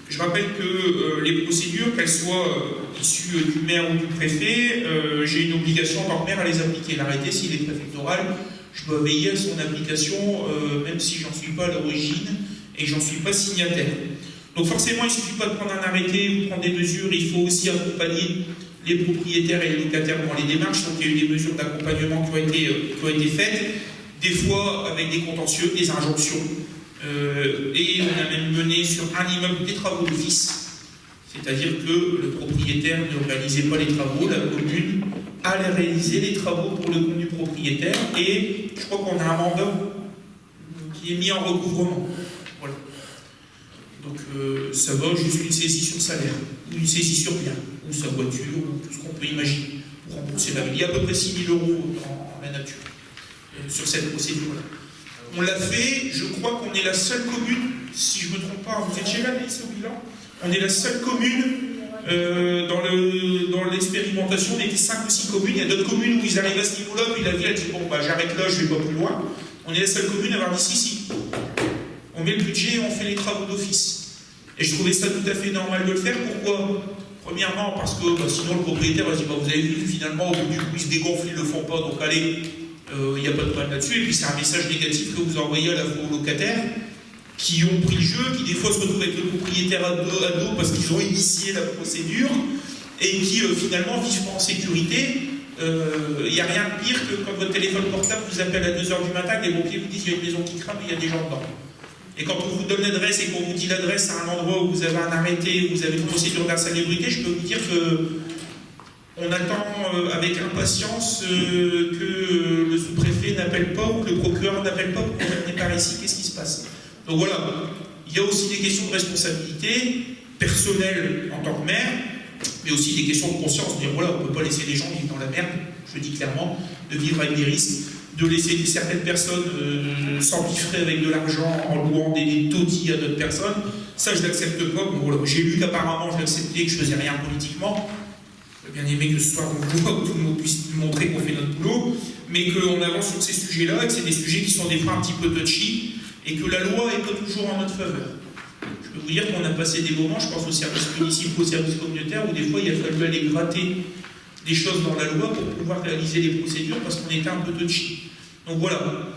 Je rappelle que les procédures, qu'elles soient issues du maire ou du préfet, j'ai une obligation en tant que maire à les appliquer. L'arrêté, s'il est préfectoral, je dois veiller à son application, même si j'en suis pas à l'origine et j'en suis pas signataire. Donc forcément, il ne suffit pas de prendre un arrêté ou de prendre des mesures, il faut aussi accompagner les propriétaires et les locataires dans les démarches. Donc il y a eu des mesures d'accompagnement qui ont été faites, des fois avec des contentieux, des injonctions. Et on a même mené sur un immeuble des travaux d'office. C'est-à-dire que le propriétaire ne réalisait pas les travaux, la commune allait réaliser les travaux pour le compte du propriétaire, et je crois qu'on a un mandat qui est mis en recouvrement. Voilà. Donc ça va jusqu'à une saisie sur salaire, ou une saisie sur bien, ou sa voiture, ou tout ce qu'on peut imaginer pour rembourser la ville. Il y a à peu près 6 000 € dans la nature sur cette procédure-là. On l'a fait, je crois qu'on est la seule commune, si je ne me trompe pas, vous êtes chez la liste au bilan? On est la seule commune dans l'expérimentation, on était 5 ou 6 communes. Il y a d'autres communes où ils arrivent à ce niveau-là, puis la ville a dit bon, bah, j'arrête là, je ne vais pas plus loin. On est la seule commune à avoir dit si. On met le budget et on fait les travaux d'office. Et je trouvais ça tout à fait normal de le faire. Pourquoi? Premièrement, parce que sinon le propriétaire va se dire bah, vous avez vu, finalement, au bout du coup, ils se dégonflent, ils ne le font pas, donc allez, il n'y a pas de problème là-dessus. Et puis c'est un message négatif que vous envoyez à la fois aux locataires, qui ont pris le jeu, qui des fois se retrouvent avec le propriétaire à dos parce qu'ils ont initié la procédure, et qui finalement vivent pas en sécurité. Il n'y a rien de pire que quand votre téléphone portable vous appelle à 2h du matin, que les pompiers vous disent qu'il y a une maison qui crame et il y a des gens dedans. Et quand on vous donne l'adresse et qu'on vous dit l'adresse à un endroit où vous avez un arrêté, où vous avez une procédure d'insalubrité, je peux vous dire que on attend avec impatience que le sous-préfet n'appelle pas ou que le procureur n'appelle pas pour qu'on vienne par ici. Qu'est-ce qui se passe? Donc voilà, il y a aussi des questions de responsabilité personnelle en tant que maire, mais aussi des questions de conscience, de dire voilà, on ne peut pas laisser les gens vivre dans la merde, je le dis clairement, de vivre avec des risques, de laisser certaines personnes s'empiffrer avec de l'argent en louant des taudis à d'autres personnes. Ça, je ne l'accepte pas. Bon, voilà. J'ai lu qu'apparemment je l'acceptais, que je ne faisais rien politiquement. J'aurais bien aimé que ce soir on puisse montrer qu'on fait notre boulot, mais qu'on avance sur ces sujets-là, et que c'est des sujets qui sont des fois un petit peu touchy, et que la loi n'est pas toujours en notre faveur. Je peux vous dire qu'on a passé des moments, je pense aux services municipaux, aux services communautaires, où des fois il a fallu aller gratter des choses dans la loi pour pouvoir réaliser les procédures parce qu'on était un peu touchy. Donc voilà,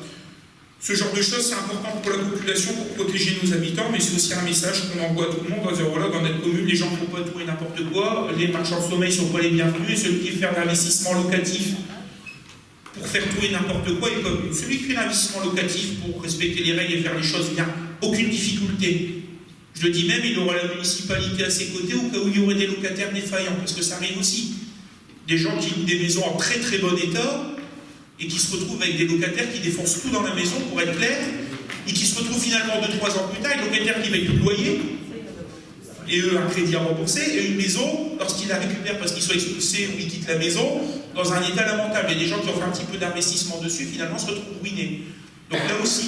ce genre de choses c'est important pour la population, pour protéger nos habitants, mais c'est aussi un message qu'on envoie à tout le monde en disant voilà, dans notre commune, les gens ne font pas tout et n'importe quoi, les marchands de sommeil ne sont pas les bienvenus, et celui qui fait un investissement locatif pour faire tout et n'importe quoi, celui qui fait l'investissement locatif pour respecter les règles et faire les choses bien, aucune difficulté. Je le dis même, il aura la municipalité à ses côtés au cas où il y aurait des locataires défaillants, parce que ça arrive aussi. Des gens qui louent des maisons en très très bon état et qui se retrouvent avec des locataires qui défoncent tout dans la maison, pour être clair, et qui se retrouvent finalement 2-3 ans plus tard, un locataire qui paye plus de loyer, et eux un crédit à rembourser, et une maison, lorsqu'ils la récupèrent parce qu'ils sont expulsés ou ils quittent la maison, dans un état lamentable. Il y a des gens qui ont fait un petit peu d'investissement dessus, finalement se retrouvent ruinés. Donc là aussi,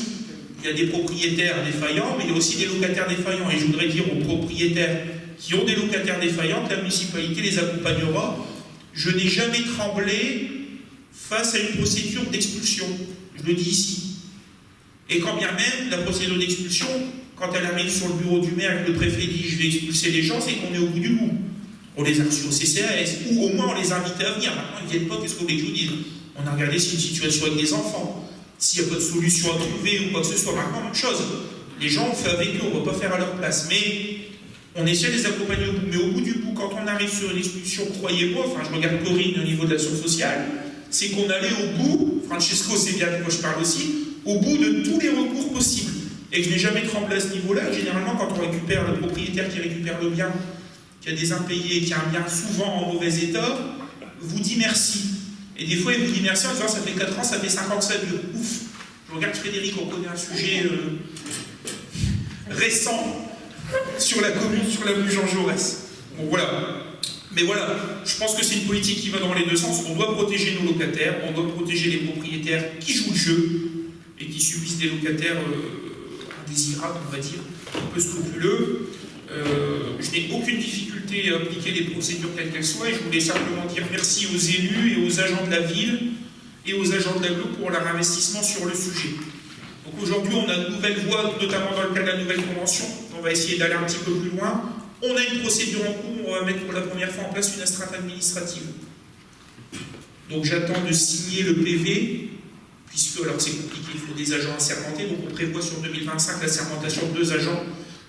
il y a des propriétaires défaillants, mais il y a aussi des locataires défaillants. Et je voudrais dire aux propriétaires qui ont des locataires défaillants que la municipalité les accompagnera. Je n'ai jamais tremblé face à une procédure d'expulsion. Je le dis ici. Et quand bien même, la procédure d'expulsion, quand elle arrive sur le bureau du maire et que le préfet dit « je vais expulser les gens », c'est qu'on est au bout du bout. On les a reçus au CCAS, ou au moins on les a invités à venir. Maintenant, ils ne viennent pas, qu'est-ce que vous voulez que je vous dise? On a regardé s'il y a une situation avec des enfants, s'il n'y a pas de solution à trouver ou quoi que ce soit. Maintenant, même chose. Les gens, on fait avec eux, on ne va pas faire à leur place. Mais on essaie de les accompagner au bout. Mais au bout du bout, quand on arrive sur une expulsion, croyez-moi, enfin, je regarde Corinne au niveau de l'action sociale, c'est qu'on allait au bout, Francesco sait bien de quoi je parle aussi, au bout de tous les recours possibles. Et que je n'ai jamais tremblé à ce niveau-là. Généralement, quand on récupère le propriétaire qui récupère le bien, qui a des impayés, qui a un bien souvent en mauvais état, vous dit merci. Et des fois, il vous dit merci en disant ça fait 4 ans, ça fait 5 ans que ça dure. Ouf. Je regarde Frédéric, on connaît un sujet récent sur la commune, sur l'avenue Jean Jaurès. Bon, voilà. Mais voilà, je pense que c'est une politique qui va dans les deux sens. On doit protéger nos locataires, on doit protéger les propriétaires qui jouent le jeu et qui subissent des locataires indésirables, on va dire, un peu scrupuleux. Je n'ai aucune difficulté à appliquer les procédures quelles qu'elles soient, et je voulais simplement dire merci aux élus et aux agents de la ville et aux agents de l'agglo pour leur investissement sur le sujet. Donc aujourd'hui, on a de nouvelles voies, notamment dans le cadre de la nouvelle convention. On va essayer d'aller un petit peu plus loin. On a une procédure en cours, on va mettre pour la première fois en place une astreinte administrative. Donc j'attends de signer le PV, puisque, alors c'est compliqué, il faut des agents assermentés, donc on prévoit sur 2025 l'assermentation de 2 agents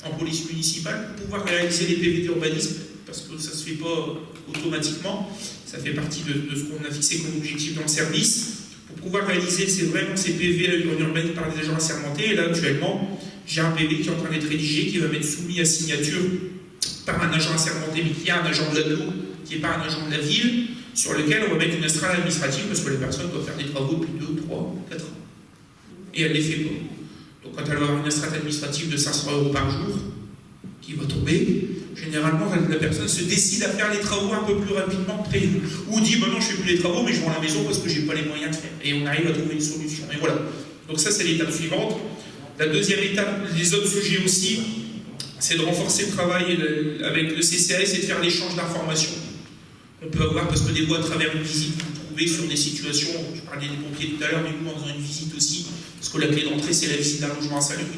en police municipale pour pouvoir réaliser les PV d'urbanisme, parce que ça ne se fait pas automatiquement. Ça fait partie de ce qu'on a fixé comme objectif dans le service. Pour pouvoir réaliser ces PV en urbanisme par des agents assermentés, et là actuellement, j'ai un PV qui est en train d'être rédigé, qui va être soumis à signature par un agent assermenté, mais qui est un agent de l'agglo, qui n'est pas un agent de la ville, sur lequel on va mettre une astreinte administrative parce que la personne doit faire des travaux depuis 2, 3, 4 ans. Et elle ne les fait pas. Donc quand elle va avoir une astreinte administrative de 500 € par jour, qui va tomber, généralement la personne se décide à faire les travaux un peu plus rapidement que prévu. Ou dit, bah non, je ne fais plus les travaux, mais je vends la maison parce que je n'ai pas les moyens de faire. Et on arrive à trouver une solution. Et voilà. Donc ça, c'est l'étape suivante. La deuxième étape, les autres sujets aussi, c'est de renforcer le travail avec le CCAS et de faire l'échange d'informations. On peut avoir, parce que des fois, à travers une visite, vous trouvez sur des situations, je parlais des pompiers tout à l'heure, mais nous, en faisant une visite aussi, parce que la clé d'entrée, c'est la visite d'un logement insalubre,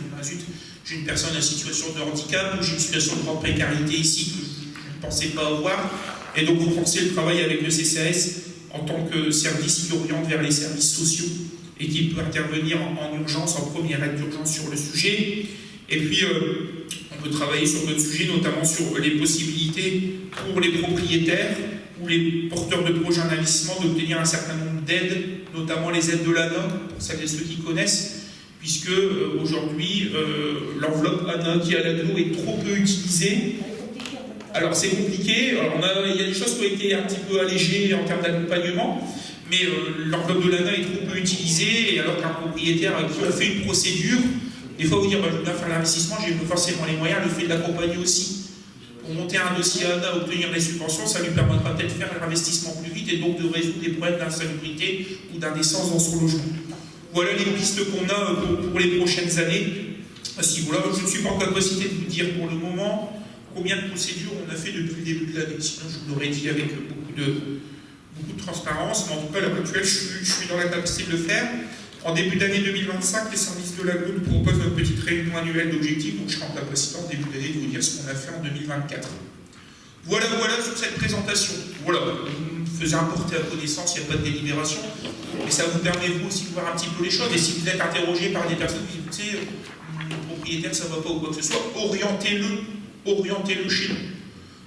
j'ai une personne en situation de handicap, ou j'ai une situation de grande précarité ici que je ne pensais pas avoir, et donc renforcer le travail avec le CCAS en tant que service qui oriente vers les services sociaux et qui peut intervenir en urgence, en première aide d'urgence sur le sujet. Et puis, on peut travailler sur d'autres sujets, notamment sur les possibilités pour les propriétaires ou les porteurs de projets d'investissement d'obtenir un certain nombre d'aides, notamment les aides de l'ANA, pour celles et ceux qui connaissent, puisque aujourd'hui, l'enveloppe ANA qui est à l'agglo est trop peu utilisée. Alors c'est compliqué, alors, il y a des choses qui ont été un petit peu allégées en termes d'accompagnement, mais l'enveloppe de l'ANA est trop peu utilisée, et alors qu'un propriétaire à qui on fait une procédure, des fois vous dire, bah, je veux bien faire l'investissement, j'ai pas forcément les moyens, le fait de l'accompagner aussi. Pour monter un dossier ANA, obtenir des subventions, ça lui permettra peut-être de faire l'investissement plus vite et donc de résoudre des problèmes d'insalubrité ou d'indécence dans son logement. Voilà les pistes qu'on a pour les prochaines années. À ce niveau-là, je ne suis pas en capacité de vous dire pour le moment combien de procédures on a fait depuis le début de l'année. Sinon, je vous l'aurais dit avec beaucoup de transparence, mais en tout cas, à l'heure actuelle, je suis dans la capacité de le faire. En début d'année 2025, les services de l'agglo nous proposent notre petite réunion annuelle d'objectifs, donc je serai en capacité en début d'année de vous dire ce qu'on a fait en 2024. Voilà sur cette présentation. Voilà, vous me faisiez importer à connaissance, il n'y a pas de délibération, mais ça vous permet vous aussi de voir un petit peu les choses, et si vous êtes interrogé par des personnes qui disent, tu sais, le propriétaire ça ne va pas ou quoi que ce soit, orientez-le chez nous.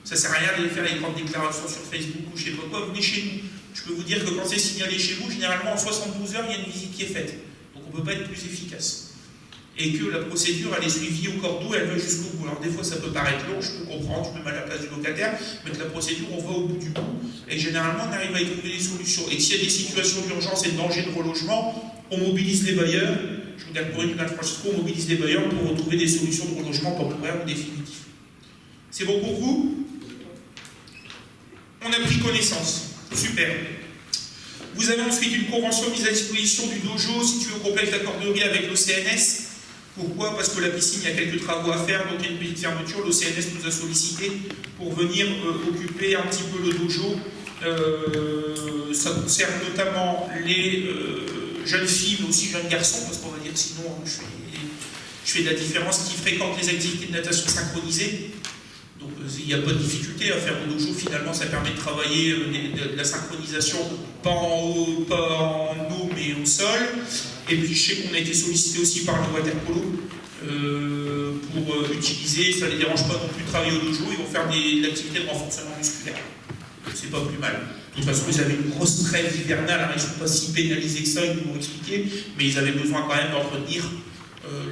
Ça ne sert à rien d'aller faire les grandes déclarations sur Facebook ou je ne sais pas quoi, venez chez nous. Je peux vous dire que quand c'est signalé chez vous, généralement en 72 heures, il y a une visite qui est faite. Donc on ne peut pas être plus efficace. Et que la procédure, elle est suivie au cordeau, elle va jusqu'au bout. Alors des fois, ça peut paraître long, je peux comprendre, je me mets à la place du locataire, mais que la procédure, on va au bout du bout. Et généralement, on arrive à y trouver des solutions. Et s'il y a des situations d'urgence et de danger de relogement, on mobilise les bailleurs. Je vous dis pour une Francisco, on mobilise les bailleurs pour retrouver des solutions de relogement temporaire ou définitif. C'est bon pour vous? On a pris connaissance. Super. Vous avez ensuite une convention mise à disposition du dojo situé au complexe d'accorderie avec l'OCNS. Pourquoi? Parce que la piscine, il y a quelques travaux à faire, donc il y a une petite fermeture. L'OCNS nous a sollicité pour venir occuper un petit peu le dojo. Ça concerne notamment les jeunes filles, mais aussi jeunes garçons, parce qu'on va dire sinon je fais de la différence, qui fréquentent les activités de natation synchronisées. Donc il n'y a pas de difficulté à faire au dojo, finalement ça permet de travailler de la synchronisation, pas en eau mais au sol. Et puis je sais qu'on a été sollicité aussi par le water polo pour utiliser, ça ne les dérange pas non plus de travailler au dojo, ils vont faire de l'activité de renforcement musculaire. C'est pas plus mal. De toute façon, ils avaient une grosse trêve hivernale, alors ils ne sont pas si pénalisés que ça, ils nous l'ont expliqué, mais ils avaient besoin quand même d'entretenir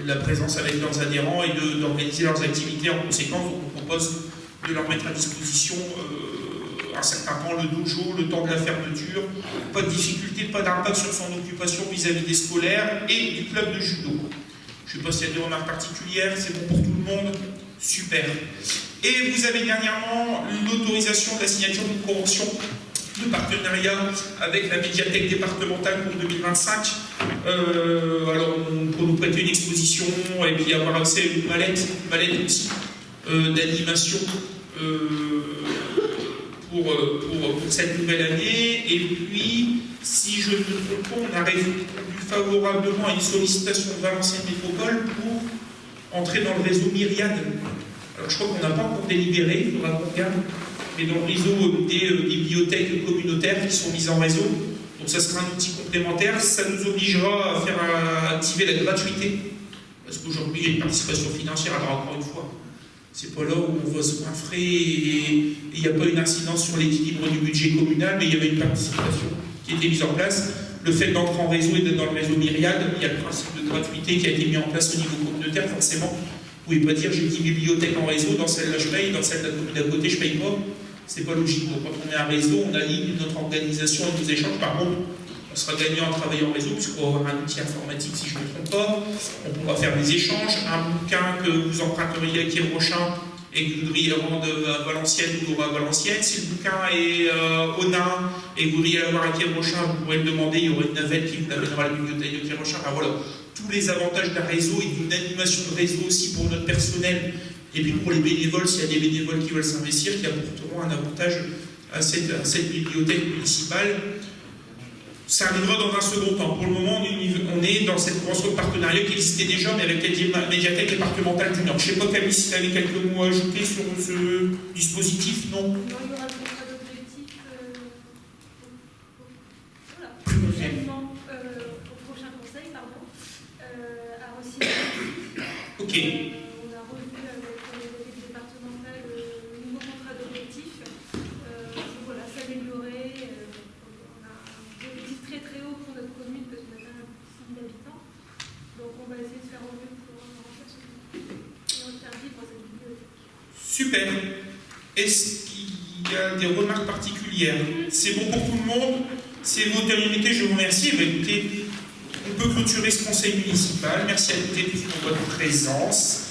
la présence avec leurs adhérents et d'organiser leurs activités en conséquence. Donc on propose de leur mettre à disposition un certain temps le dojo, le temps de la fermeture, pas de difficulté, pas d'impact sur son occupation vis-à-vis des scolaires et du club de judo. Je ne sais pas s'il y a des remarques particulières, c'est bon pour tout le monde? Super. Et vous avez dernièrement l'autorisation de la signature d'une convention de partenariat avec la médiathèque départementale pour 2025. Alors, pour nous prêter une exposition et puis avoir accès à une mallette d'outils d'animation pour cette nouvelle année. Et puis, si je ne me trompe pas, on a répondu favorablement à une sollicitation de Valenciennes Métropole pour entrer dans le réseau Myriade. Alors, je crois qu'on n'a pas encore délibéré, il faudra qu'on regarde, mais dans le réseau des bibliothèques communautaires qui sont mises en réseau. Donc ça sera un outil complémentaire, ça nous obligera à activer la gratuité, parce qu'aujourd'hui il y a une participation financière, alors encore une fois, C'est pas là où on va se goinfrer et il n'y a pas une incidence sur l'équilibre du budget communal, mais il y avait une participation qui était mise en place. Le fait d'entrer en réseau et d'être dans le réseau Myriade, il y a le principe de gratuité qui a été mis en place au niveau communautaire. Forcément, vous ne pouvez pas dire j'ai 10 bibliothèques en réseau, dans celle-là je paye, dans celle de la commune d'à côté je paye pas. C'est pas logique. Donc quand on est un réseau, on aligne notre organisation et nos échanges. Par contre, on sera gagnant à travailler en réseau, puisqu'on va avoir un outil informatique, si je ne me trompe pas. On pourra faire des échanges. Un bouquin que vous emprunteriez à Quiévrochin et que vous voudriez rendre à Valenciennes, vous l'aurez à Valenciennes. Si le bouquin est au Nain et que vous voudriez l'avoir à Quiévrochin, vous pourrez le demander. Il y aura une navette qui vous l'amènera à la bibliothèque de Quiévrochin. Enfin, voilà. Tous les avantages d'un réseau et d'une animation de réseau aussi pour notre personnel. Et puis pour les bénévoles, s'il y a des bénévoles qui veulent s'investir, qui apporteront un avantage à cette bibliothèque municipale. Ça arrivera dans un second temps. Pour le moment, on est dans cette convention de partenariat qui existait déjà, mais avec la médiathèque départementale du Nord. Je ne sais pas, Camille, si tu avais quelques mots à ajouter sur ce dispositif, non? Non, il y aura le contrat d'objectif Plus prochainement, au prochain conseil, pardon, à Rossy. Ok. On a revu avec les équipes départementales le nouveau contrat d'objectif. Voilà, s'améliorer. On a un objectif très très haut pour notre commune parce qu'on a quand même 6 000 habitants. Donc on va essayer de faire au mieux pour remplir ce contrat et on faire vivre cette bibliothèque. Super. Est-ce qu'il y a des remarques particulières? C'est bon pour tout le monde? C'est votre unanimité, je vous remercie. Eh bien, écoutez, on peut clôturer ce conseil municipal. Merci à toutes et tous pour votre présence.